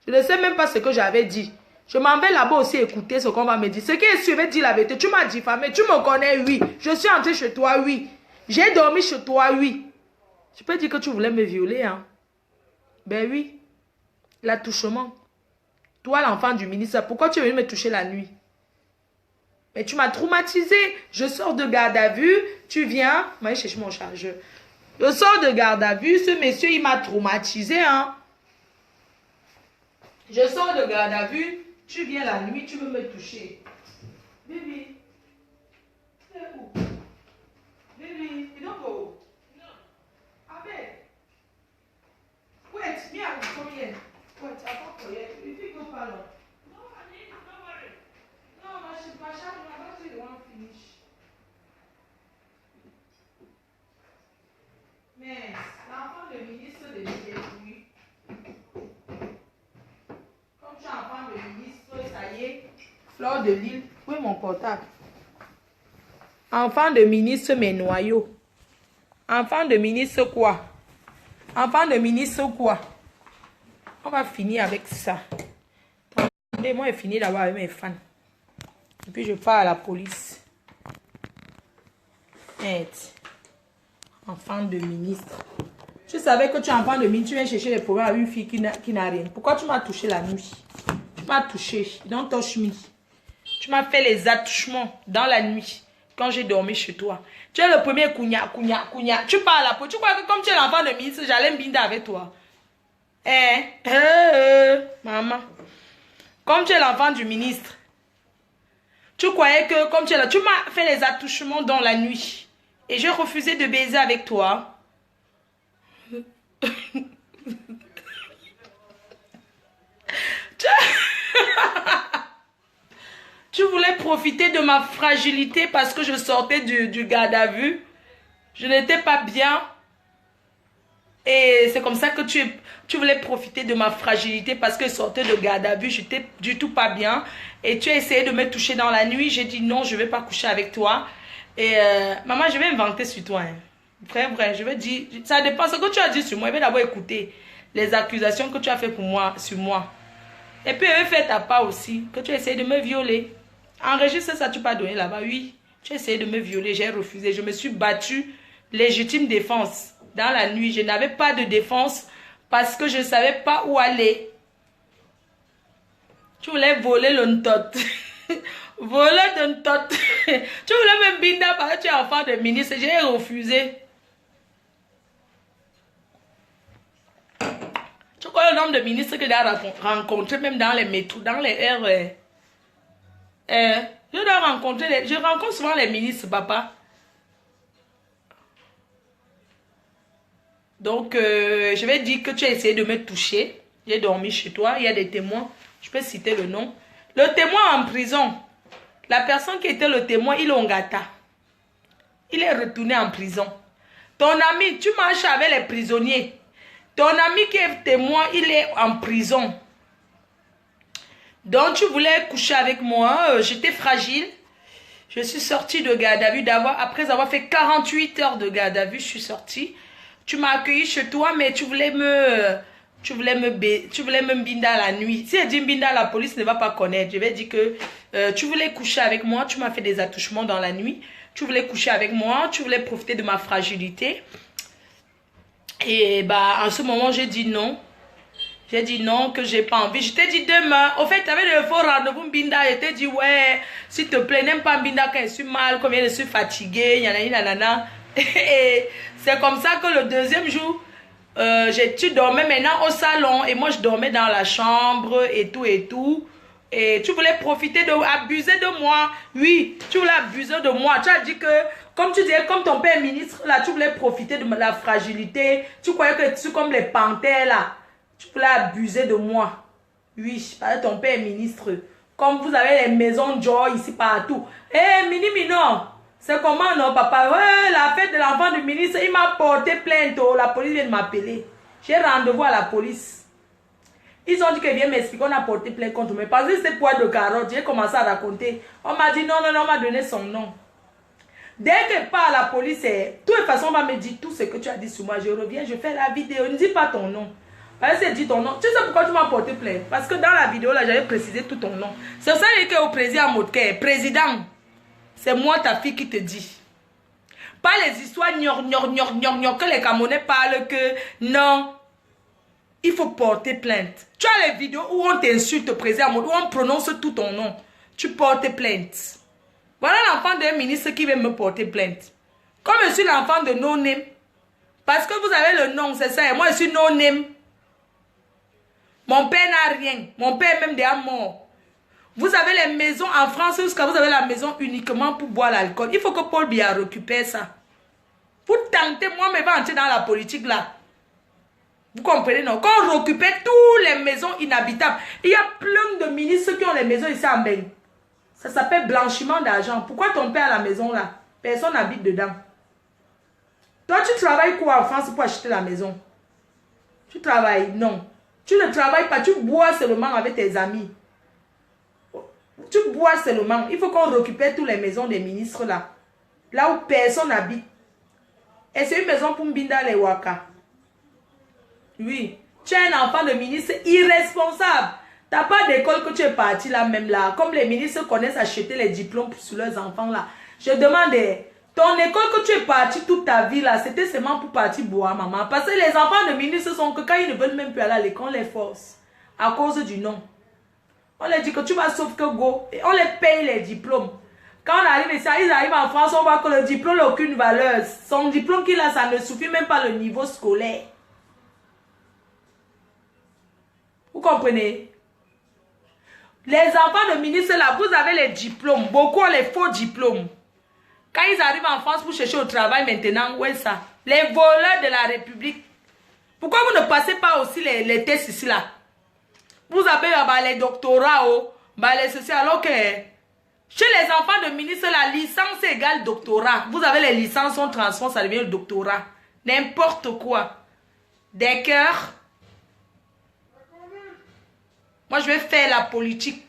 Je ne sais même pas ce que j'avais dit. Je m'en vais là-bas aussi écouter ce qu'on va me dire. Ce qui est sûr, je vais dire la vérité. Tu m'as diffamé, tu me connais, oui. Je suis entré chez toi, oui. J'ai dormi chez toi, oui. Je peux dire que tu voulais me violer, hein. Ben oui. L'attouchement. Toi, l'enfant du ministre, pourquoi tu es venu me toucher la nuit? Mais tu m'as traumatisé. Je sors de garde à vue, tu viens. Moi, je cherche mon chargeur. Je sors de garde à vue, ce monsieur, il m'a traumatisé, hein. Je sors de garde à vue, tu viens la nuit, tu veux me toucher. Bébé. C'est où? Bébé, tu don't go. Non. Avec. Wait, viens, combien? Wait, attends, il fait que pas long. No, I need to know about it. No, my child, my battery won't finish. Fleur de Lille. Où est mon portable? Enfant de ministre, mes noyaux. Enfant de ministre quoi? Enfant de ministre quoi? On va finir avec ça. Attendez, moi, j'ai fini d'abord avec mes fans. Et puis, je pars à la police. Enfant de ministre. Je savais que tu es enfant de ministre. Tu viens chercher les problèmes à une fille qui n'a rien. Pourquoi tu m'as touché la nuit? Tu m'as touché. Don't touch me. Tu m'as fait les attouchements dans la nuit. Quand j'ai dormi chez toi. Tu es le premier kounya. Tu parles à la police. Tu crois que comme tu es l'enfant de ministre, j'allais me binder avec toi. Maman. Comme tu es l'enfant du ministre. Tu croyais que comme tu es là, tu m'as fait les attouchements dans la nuit. Et j'ai refusé de baiser avec toi. Tu voulais profiter de ma fragilité parce que je sortais du garde à vue. Je n'étais pas bien. Et c'est comme ça que tu voulais profiter de ma fragilité parce que je sortais de garde à vue. Je n'étais du tout pas bien. Et tu as essayé de me toucher dans la nuit. J'ai dit non, je ne vais pas coucher avec toi. Et maman, je vais inventer sur toi. Hein. Vrai, je vais dire. Ça dépend de ce que tu as dit sur moi. Je vais d'abord écouter les accusations que tu as fait pour moi, sur moi. Et puis, je vais faire ta part aussi. Que tu as essayé de me violer. Enregistre ça, tu pas donné là-bas. Oui, tu as essayé de me violer. J'ai refusé. Je me suis battue. Légitime défense. Dans la nuit, je n'avais pas de défense parce que je ne savais pas où aller. Tu voulais voler le ntot. Voler le ntot. Tu voulais me binder parce que tu es enfant de ministre. J'ai refusé. Tu connais le nombre de ministres que j'ai rencontré même dans les métros, dans les RER. Je rencontre souvent les ministres, papa. Donc, je vais dire que tu as essayé de me toucher. J'ai dormi chez toi. Il y a des témoins. Je peux citer le nom. Le témoin en prison. La personne qui était le témoin, il est Ongata. Il est retourné en prison. Ton ami, tu marches avec les prisonniers. Ton ami qui est témoin, il est en prison. Donc, tu voulais coucher avec moi. J'étais fragile. Je suis sortie de garde à vue. Après avoir fait 48 heures de garde à vue, je suis sortie. Tu m'as accueilli chez toi, mais tu voulais me binder à la nuit. Si elle dit binder, la police ne va pas connaître. Je vais dire que tu voulais coucher avec moi. Tu m'as fait des attouchements dans la nuit. Tu voulais coucher avec moi. Tu voulais profiter de ma fragilité. Et bah, en ce moment, j'ai dit non. J'ai dit non, que j'ai pas envie. Je t'ai dit demain. Au fait, tu avais le faux rendez-vous Mbinda. Je t'ai dit, ouais, s'il te plaît, n'aime pas Mbinda quand je suis mal, quand je suis fatiguée, nanana. Et c'est comme ça que le deuxième jour, tu dormais maintenant au salon et moi je dormais dans la chambre et tout et tout. Et tu voulais abuser de moi. Oui, tu voulais abuser de moi. Tu as dit que, comme tu disais, comme ton père ministre, là, tu voulais profiter de la fragilité. Tu croyais que tu es comme les panthères, là. Tu voulais abuser de moi. Oui, parce que ton père ministre. Comme vous avez les maisons Joy ici partout. Mini-Mino. C'est comment, non, papa? Ouais, la fête de l'enfant du ministre, il m'a porté plainte. Oh, la police vient de m'appeler. J'ai rendez-vous à la police. Ils ont dit que vient m'expliquer, on a porté plainte contre moi. Parce que c'est poids de carotte. J'ai commencé à raconter. On m'a dit non, on m'a donné son nom. Dès que part la police, de toute façon, on va me dire tout ce que tu as dit sur moi. Je reviens, je fais la vidéo. Ne dis pas ton nom. Parce que dit ton nom. Tu sais pourquoi tu m'as porté plainte? Parce que dans la vidéo, là, j'avais précisé tout ton nom. C'est ça que au président Motke, président. C'est moi, ta fille, qui te dit. Pas les histoires que les Camerounais parlent que non, il faut porter plainte. Tu as les vidéos où on t'insulte, président, où on prononce tout ton nom. Tu portes plainte. Voilà l'enfant d'un ministre qui veut me porter plainte. Comme je suis l'enfant de no name. Parce que vous avez le nom, c'est ça. Et moi, je suis no name. Mon père n'a rien. Mon père est même déjà mort. Vous avez les maisons en France, jusqu'à vous avez la maison uniquement pour boire l'alcool. Il faut que Paul Biya récupère ça. Pour tenter, moi, je vais entrer dans la politique là. Vous comprenez, non? Quand on récupère toutes les maisons inhabitables, il y a plein de ministres qui ont les maisons ici en Beng. Ça s'appelle blanchiment d'argent. Pourquoi ton père a la maison là? Personne n'habite dedans. Toi, tu travailles quoi en France pour acheter la maison? Tu travailles? Non. Tu ne travailles pas, tu bois seulement avec tes amis. tu bois seulement. Il faut qu'on récupère toutes les maisons des ministres là. Là où personne n'habite. Et c'est une maison pour Mbinda les Waka. Oui. Tu es un enfant de ministre irresponsable. Tu n'as pas d'école que tu es parti là même là. Comme les ministres connaissent acheter les diplômes sur leurs enfants là. Je demandais, ton école que tu es parti toute ta vie là, c'était seulement pour partir boire, maman. Parce que les enfants de ministres sont que quand ils ne veulent même plus aller à l'école, on les force. À cause du nom. On leur dit que tu vas sauf que go. Et on les paye les diplômes. Quand on arrive ici, ils arrivent en France, on voit que le diplôme n'a aucune valeur. Son diplôme qu'il a, ça ne suffit même pas le niveau scolaire. Vous comprenez? Les enfants de ministres là, vous avez les diplômes. Beaucoup ont les faux diplômes. Quand ils arrivent en France pour chercher au travail maintenant, où est ça? Les voleurs de la République. Pourquoi vous ne passez pas aussi les tests ici là? Vous avez les doctorats, les ceci, alors que chez les enfants de ministres, la licence égale doctorat. Vous avez les licences, on transforme, ça devient le doctorat. N'importe quoi. Des cœurs. Moi, je vais faire la politique.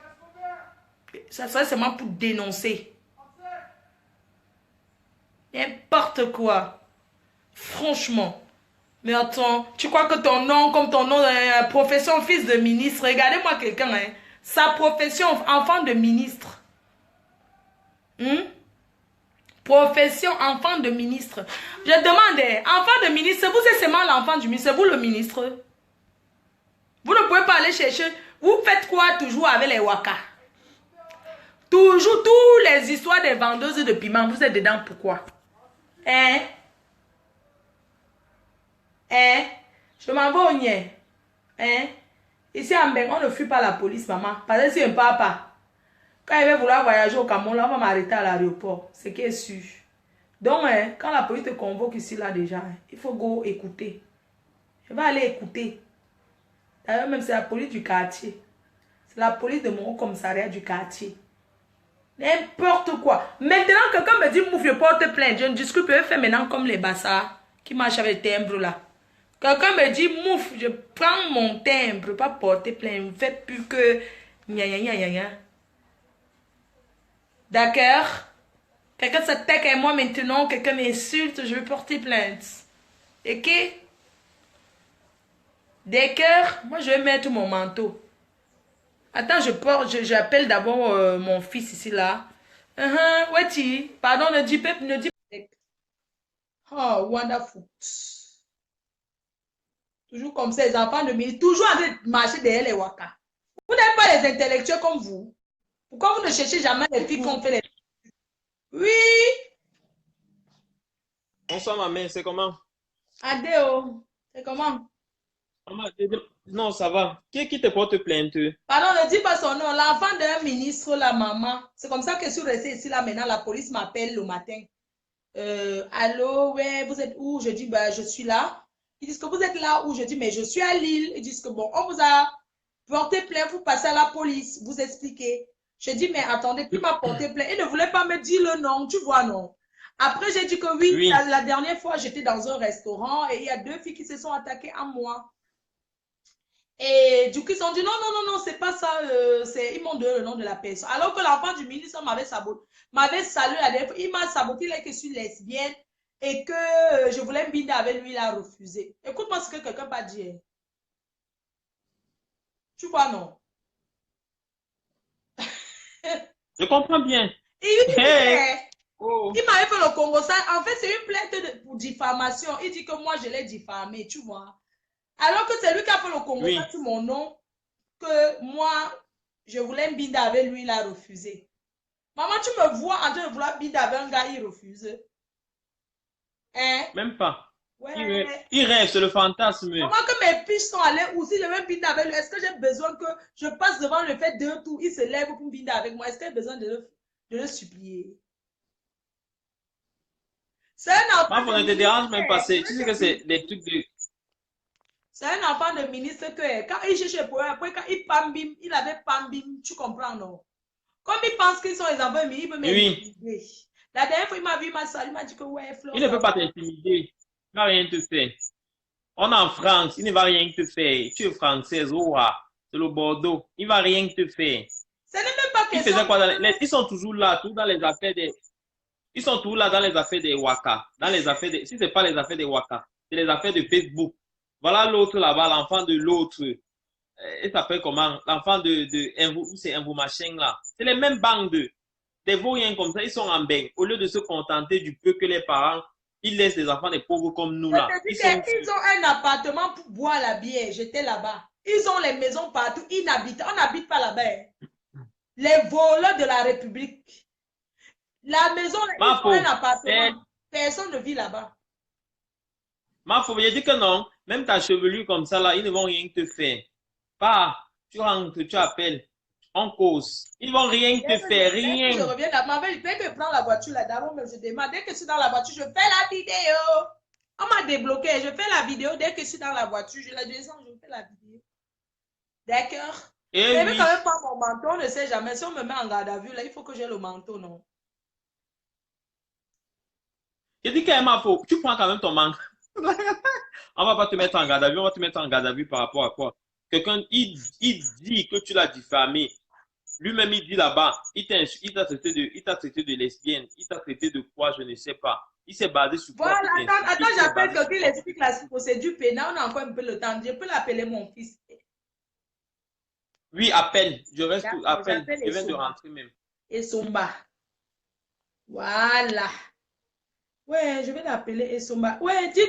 Ça serait seulement pour dénoncer. N'importe quoi. Franchement. Mais attends, tu crois que ton nom, comme ton nom, profession fils de ministre, regardez-moi quelqu'un, hein. Sa profession, enfant de ministre. Profession, enfant de ministre. Je demande, enfant de ministre, vous êtes seulement l'enfant du ministre, vous le ministre. Vous ne pouvez pas aller chercher. Vous faites quoi toujours avec les waka? Toujours, toutes les histoires des vendeuses de piment, vous êtes dedans, pourquoi? Hein? Hein? Je m'en vais au Nien. Hein? Ici en Beng, on ne fuit pas la police, maman. Parce que si un papa, quand il va vouloir voyager au Cameroun, là, on va m'arrêter à l'aéroport. C'est qui est sûr. Donc, hein, quand la police te convoque ici, là, déjà, hein, il faut go écouter. Je vais aller écouter. D'ailleurs, même c'est la police du quartier. C'est la police de mon commissariat du quartier. N'importe quoi. Maintenant, quelqu'un me dit, mouf, je porte plainte. Je ne discute pas, je fais maintenant comme les bassards qui marchent avec le timbre là. Quelqu'un me dit, mouf, je prends mon timbre, pas porter plainte. Je ne fais plus que... D'accord? Quelqu'un s'attaque à moi maintenant, quelqu'un m'insulte, je vais porter plainte. Ok? D'accord? Moi, je vais mettre mon manteau. Attends, j'appelle d'abord mon fils ici, là. Wati, pardon, ne dis pas. Oh, wonderful. Toujours comme ça, les enfants de ministre, toujours en train de marcher derrière les waka. Vous n'êtes pas les intellectuels comme vous. Pourquoi vous ne cherchez jamais les filles qu'on fait les... Oui. Bonsoir, ma mère, c'est comment? Adéo, c'est comment? Maman, non, ça va. Qui te porte plainte? Pardon, ne dis pas son nom. L'enfant d'un ministre, la maman. C'est comme ça que je suis restée ici, là, maintenant. La police m'appelle le matin. Allô, ouais, vous êtes où? Je dis, bah, je suis là. Ils disent que vous êtes là où? Je dis, mais je suis à Lille. Ils disent que bon, on vous a porté plainte, vous passez à la police, vous expliquez. Je dis, mais attendez, qui m'a porté plainte? Ils ne voulaient pas me dire le nom, tu vois, non? Après, j'ai dit que oui, Oui. la dernière fois, j'étais dans un restaurant et il y a deux filles qui se sont attaquées à moi. Et du coup, ils ont dit non, non, non, non, c'est pas ça. Ils m'ont donné le nom de la personne. Alors que l'enfant du ministre m'avait saboté, m'avait salué la dernière fois. Il m'a saboté, il a que je suis lesbienne et que je voulais me binder avec lui, il a refusé. Écoute-moi ce que quelqu'un m'a dit. Tu vois, non? Je comprends bien. Hey. Oh. Il m'avait fait le Congo. Ça, en fait, c'est une plainte pour diffamation. Il dit que moi, je l'ai diffamé, tu vois. Alors que c'est lui qui a fait le Congo Oui. sur mon nom, que moi, je voulais me binder avec lui, il a refusé. Maman, tu me vois en train de vouloir binder avec un gars, il refuse. Hein? Même pas. Ouais. Il rêve, c'est le fantasme. Maman, que mes fiches sont allées aussi, je vais me binder avec lui. Est-ce que j'ai besoin que je passe devant le fait deux tours, il se lève pour me binder avec moi? Est-ce que j'ai besoin de le supplier? C'est un enfant. Maman, ne te dérange même pas. Tu sais que c'est des trucs de... C'est un enfant de ministre que quand il cherche pour eux, après quand il pambim, il avait pambim, tu comprends, non? Comme il pense qu'ils sont les enfants, mais il peut m'intimider. Oui. La dernière fois, il m'a vu, il m'a salué, il m'a dit que ouais, Flo. Il ne peut pas t'intimider. Il ne va rien te faire. On est en France, il ne va rien te faire. Tu es française, c'est le Bordeaux. Il ne va rien te faire. Ce n'est même pas Ils question. faisaient quoi ils sont toujours là, tout dans les affaires des... Ils sont tous là dans les affaires des Waka. Dans les affaires des... Si ce n'est pas les affaires des Waka, c'est les affaires de Facebook. Voilà l'autre là-bas, l'enfant de l'autre. Il s'appelle comment? L'enfant c'est Envo Machin là. C'est les mêmes bandes des vauriens comme ça. Ils sont en bain. Au lieu de se contenter du peu que les parents, ils laissent les enfants des pauvres comme nous là. Ils ont un appartement pour boire la bière. J'étais là-bas. Ils ont les maisons partout. Ils n'habitent. On n'habite pas là-bas. Les voleurs de la République. La maison, ils ont un appartement. Personne ne vit là-bas. Ma faut je dis que non. Même ta chevelure comme ça là, ils ne vont rien te faire. Pas. Tu rentres, tu appelles. On cause. Ils vont rien te faire, rien. Je reviens là, dès que je prends la voiture là, d'abord, je demande, dès que je suis dans la voiture, je fais la vidéo. On m'a débloqué, je fais la vidéo. Dès que je suis dans la voiture, je la descends, je fais la vidéo. D'accord. Et Mais quand même pas mon manteau, on ne sait jamais. Si on me met en garde à vue, là, il faut que j'ai le manteau, non? Je dis quand même, tu prends quand même ton manque. On va pas te mettre en garde à vue, on va te mettre en garde à vue par rapport à quoi? Quelqu'un, il dit que tu l'as diffamé. Lui-même, il dit là-bas, il t'a traité de lesbienne, il t'a traité de quoi, je ne sais pas. Il s'est basé sur quoi? Voilà, attends, j'appelle quelqu'un, il explique la procédure pénale, on a encore un peu le temps. Je peux l'appeler mon fils. Oui, appelle. Je reste, appelle. Je viens de Esomba. rentrer même. Esomba. Voilà. Ouais, je vais l'appeler Esomba. Ouais, dis,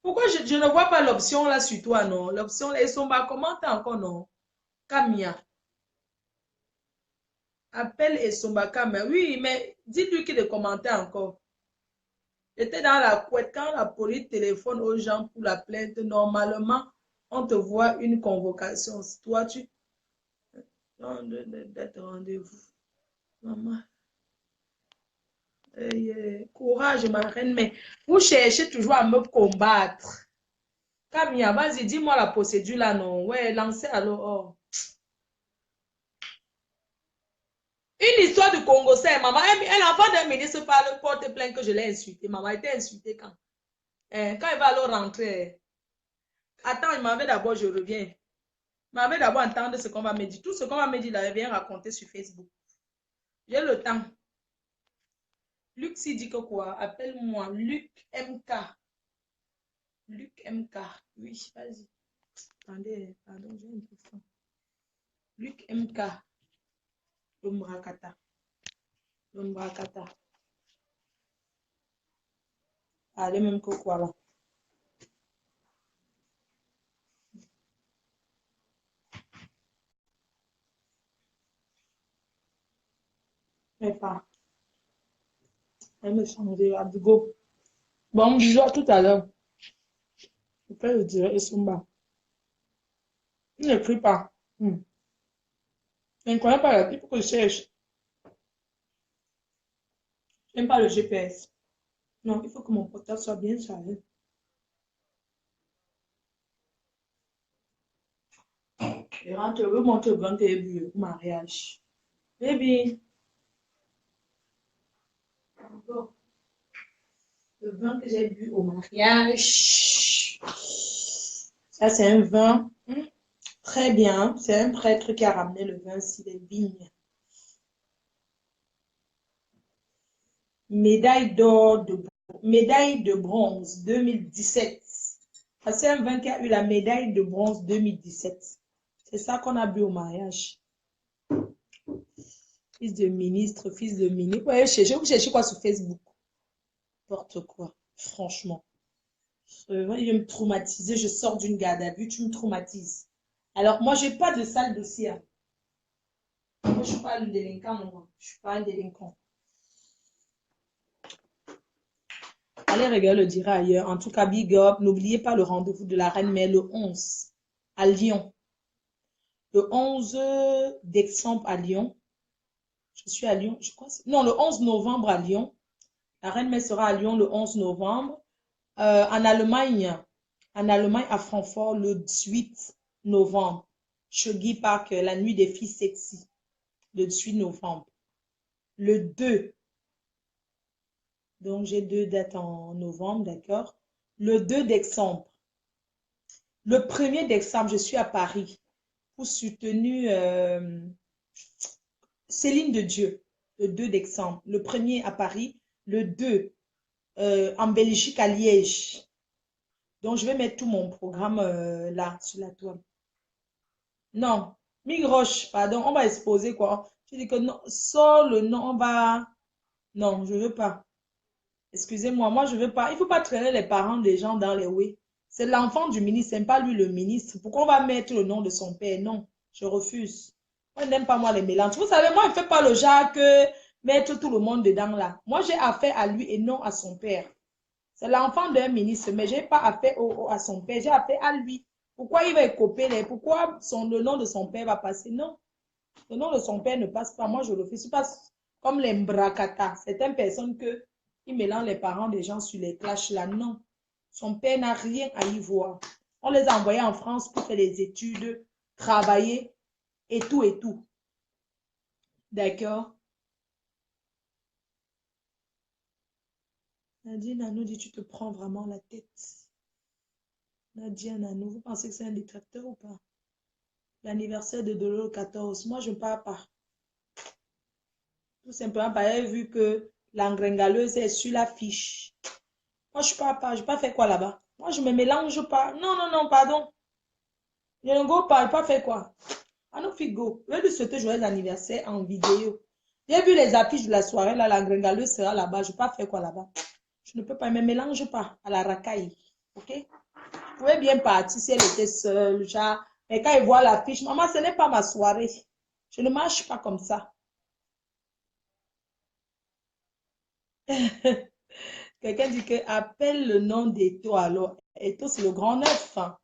pourquoi je ne vois pas l'option là sur toi, non? L'option Esomba, comment t'as encore, non? Kamia. Appelle Esomba Kamia. Oui, mais dis-lui qu'il de commenter encore. J'étais dans la couette quand la police téléphone aux gens pour la plainte. Normalement, on te voit une convocation. Toi, tu... Non, d'être rendez-vous. Maman. Courage, ma reine, mais vous cherchez toujours à me combattre. Camilla, vas-y, dis-moi la procédure là, non? Ouais, lancez alors. Oh. Une histoire de Congo, c'est maman. L'enfant d'un ministre parle, porte plainte que je l'ai insulté. Maman était insultée quand? Quand il va alors rentrer. Attends, il m'avait d'abord, je reviens. Il m'avait d'abord entendre ce qu'on va me dire. Tout ce qu'on va me dire, là, viens raconter sur Facebook. J'ai le temps. Luc s'il dit que quoi? Appelle-moi Luc MK. Luc MK. Oui, vas-y. Attendez, pardon, j'ai un peu faim. Luc MK. Lombrakata. Lombrakata. Allez, même que quoi là? Mais pas. Elle me changer à Bigo. Bon, bisous à tout à l'heure. Je peux le dire, et Sumba. Il n'écrit pas. Je ne connais pas la il faut que je cherche. Je n'aime pas le GPS. Non, il faut que mon portable soit bien chargé. Je rentre, je veux montrer au grand début au mariage. Baby. Le vin que j'ai bu au mariage. Ça, c'est un vin très bien. C'est un prêtre qui a ramené le vin ici des vignes. Médaille d'or, médaille de bronze 2017. C'est un vin qui a eu la médaille de bronze 2017. C'est ça qu'on a bu au mariage. Fils de ministre, fils de ministre. Ouais, vous cherchez quoi sur Facebook? N'importe quoi, franchement. Il va me traumatiser, je sors d'une garde à vue, tu me traumatises. Alors, moi, je n'ai pas de sale dossier. Moi, je ne suis pas un délinquant, moi. Je ne suis pas un délinquant. Allez, regarde, le dira ailleurs. En tout cas, big up. N'oubliez pas le rendez-vous de la Reine Mère le 11 à Lyon. Le 11 décembre à Lyon. Je suis à Lyon, je crois. Non, le 11 novembre à Lyon. La Reine Mère sera à Lyon le 11 novembre. En Allemagne, à Francfort, le 18 novembre. Shoggy Park, la nuit des filles sexy. Le 18 novembre. Le 2. Donc, j'ai 2 dates en novembre, d'accord. Le 2 décembre. Le 1er décembre, je suis à Paris pour soutenir Céline de Dieu, le 2 décembre. Le premier à Paris, le 2 en Belgique, à Liège. Donc, je vais mettre tout mon programme là, sur la toile. Non, Migroche, pardon, on va exposer quoi? Je dis que non, sors le nom, on va... Non, je veux pas. Excusez-moi, moi, je veux pas. Il faut pas traîner les parents des gens dans les oui. C'est l'enfant du ministre, c'est pas lui le ministre. Pourquoi on va mettre le nom de son père? Non, je refuse. Moi, je n'aime pas moi les mélanges. Vous savez, moi, je ne fais pas le genre que mettre tout le monde dedans là. Moi, j'ai affaire à lui et non à son père. C'est l'enfant d'un ministre, mais je n'ai pas affaire à son père, j'ai affaire à lui. Pourquoi il va écoper les... Pourquoi le nom de son père va passer? Non, le nom de son père ne passe pas. Moi, je le fais. C'est pas comme les mbrakata. Certaines personnes qui mélangent les parents des gens sur les clashs là. Non, son père n'a rien à y voir. On les a envoyés en France pour faire des études, travailler et tout et tout. D'accord? Nadia Nano dit, tu te prends vraiment la tête. Nadia Nano, vous pensez que c'est un détracteur ou pas? L'anniversaire de Dolo 14. Moi, je ne pars pas. Tout simplement parce que j'ai vu que l'engringaleuse est sur l'affiche. Moi, je ne pars pas. Je ne pas faire quoi là-bas? Moi, je ne me mélange pas. Non, non, non, pardon. Je ne go pas. Je ne pas faire quoi? Ah non, figo. Je vais lui souhaiter joyeux anniversaire en vidéo. J'ai vu les affiches de la soirée. Là, l'engringaleuse sera là-bas. Je ne vais pas faire quoi là-bas? Je ne peux pas. Je ne me mélange pas à la racaille. OK? Je pouvais bien partir si elle était seule. Genre. Mais quand il voit l'affiche, maman, ce n'est pas ma soirée. Je ne marche pas comme ça. Quelqu'un dit que appelle le nom d'Eto alors. Eto, c'est le grand neuf. Hein.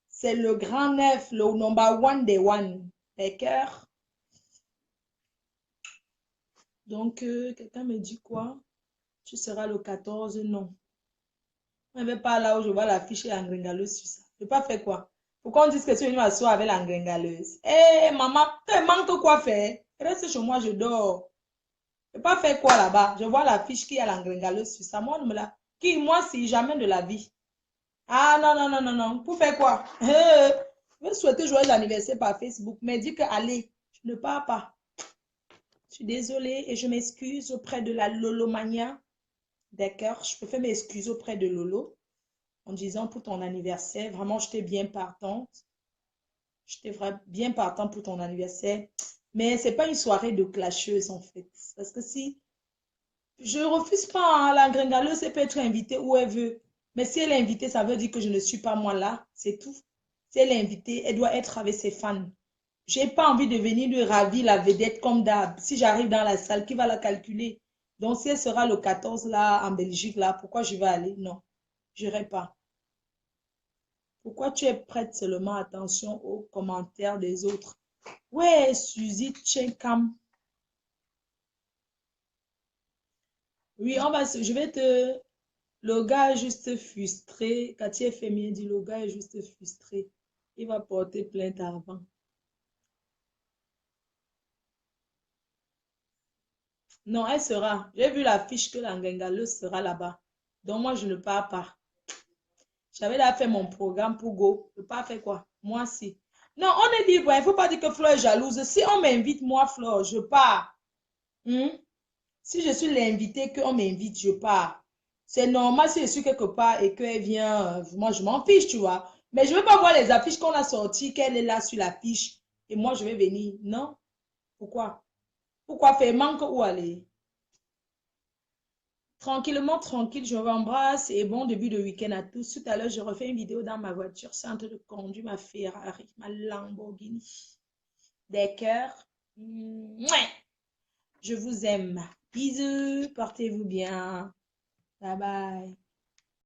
C'est le grand neuf, le number one des one. D'accord? Donc, quelqu'un me dit quoi? Tu seras le 14? Non. Je ne vais pas là où je vois l'affiche et l'engringaleuse sur ça. Je ne vais pas faire quoi? Pourquoi on dit que tu es venu m'asseoir avec l'engringaleuse? Eh, maman, il manque quoi faire? Reste chez moi, je dors. Je ne vais pas faire quoi là-bas? Je vois l'affiche qui a l'engringaleuse sur ça. Moi, on me la... Qui, moi, si jamais de la vie. Ah non, non, non, non, non. Pour faire quoi? Je vais souhaiter joyeux anniversaire par Facebook, mais dis que allez, je ne pars pas. Je suis désolée et je m'excuse auprès de la Lolomania. D'accord? Je préfère m'excuser auprès de Lolo en disant pour ton anniversaire, vraiment, j'étais bien partante. J'étais vraiment bien partante pour ton anniversaire. Mais ce n'est pas une soirée de clasheuse en fait. Parce que si je ne refuse pas, hein, la gringaleuse, elle peut être invitée où elle veut. Mais si elle est invitée, ça veut dire que je ne suis pas moi là. C'est tout. Si elle est invitée, elle doit être avec ses fans. Je n'ai pas envie de venir lui ravir la vedette comme d'hab. Si j'arrive dans la salle, qui va la calculer? Donc, si elle sera le 14 là, en Belgique, là, pourquoi je vais aller? Non, je n'irai pas. Pourquoi tu es prête seulement attention aux commentaires des autres? Ouais, Suzy Tchenkam. Oui, je vais te... Le gars est juste frustré. Cathy Féminin dit, le gars est juste frustré. Il va porter plainte avant. Non, elle sera. J'ai vu l'affiche que l'engringaleuse sera là-bas. Donc, moi, je ne pars pas. J'avais là fait mon programme pour Go. Je ne pas faire quoi? Moi, si. Non, on est libre. Il ne faut pas dire que Fleur est jalouse. Si on m'invite, moi, Fleur, je pars. Hmm? Si je suis l'invité, qu'on m'invite, je pars. C'est normal si je suis quelque part et qu'elle vient. Moi, je m'en fiche, tu vois. Mais je ne veux pas voir les affiches qu'on a sorties, qu'elle est là sur l'affiche. Et moi, je vais venir. Non? Pourquoi? Pourquoi faire manque ou aller? Tranquillement, tranquille, je vous embrasse et bon début de week-end à tous. Tout à l'heure, je refais une vidéo dans ma voiture. C'est en train de conduire ma Ferrari, ma Lamborghini. D'accord? Mouais. Je vous aime. Bisous, portez-vous bien. Bye bye.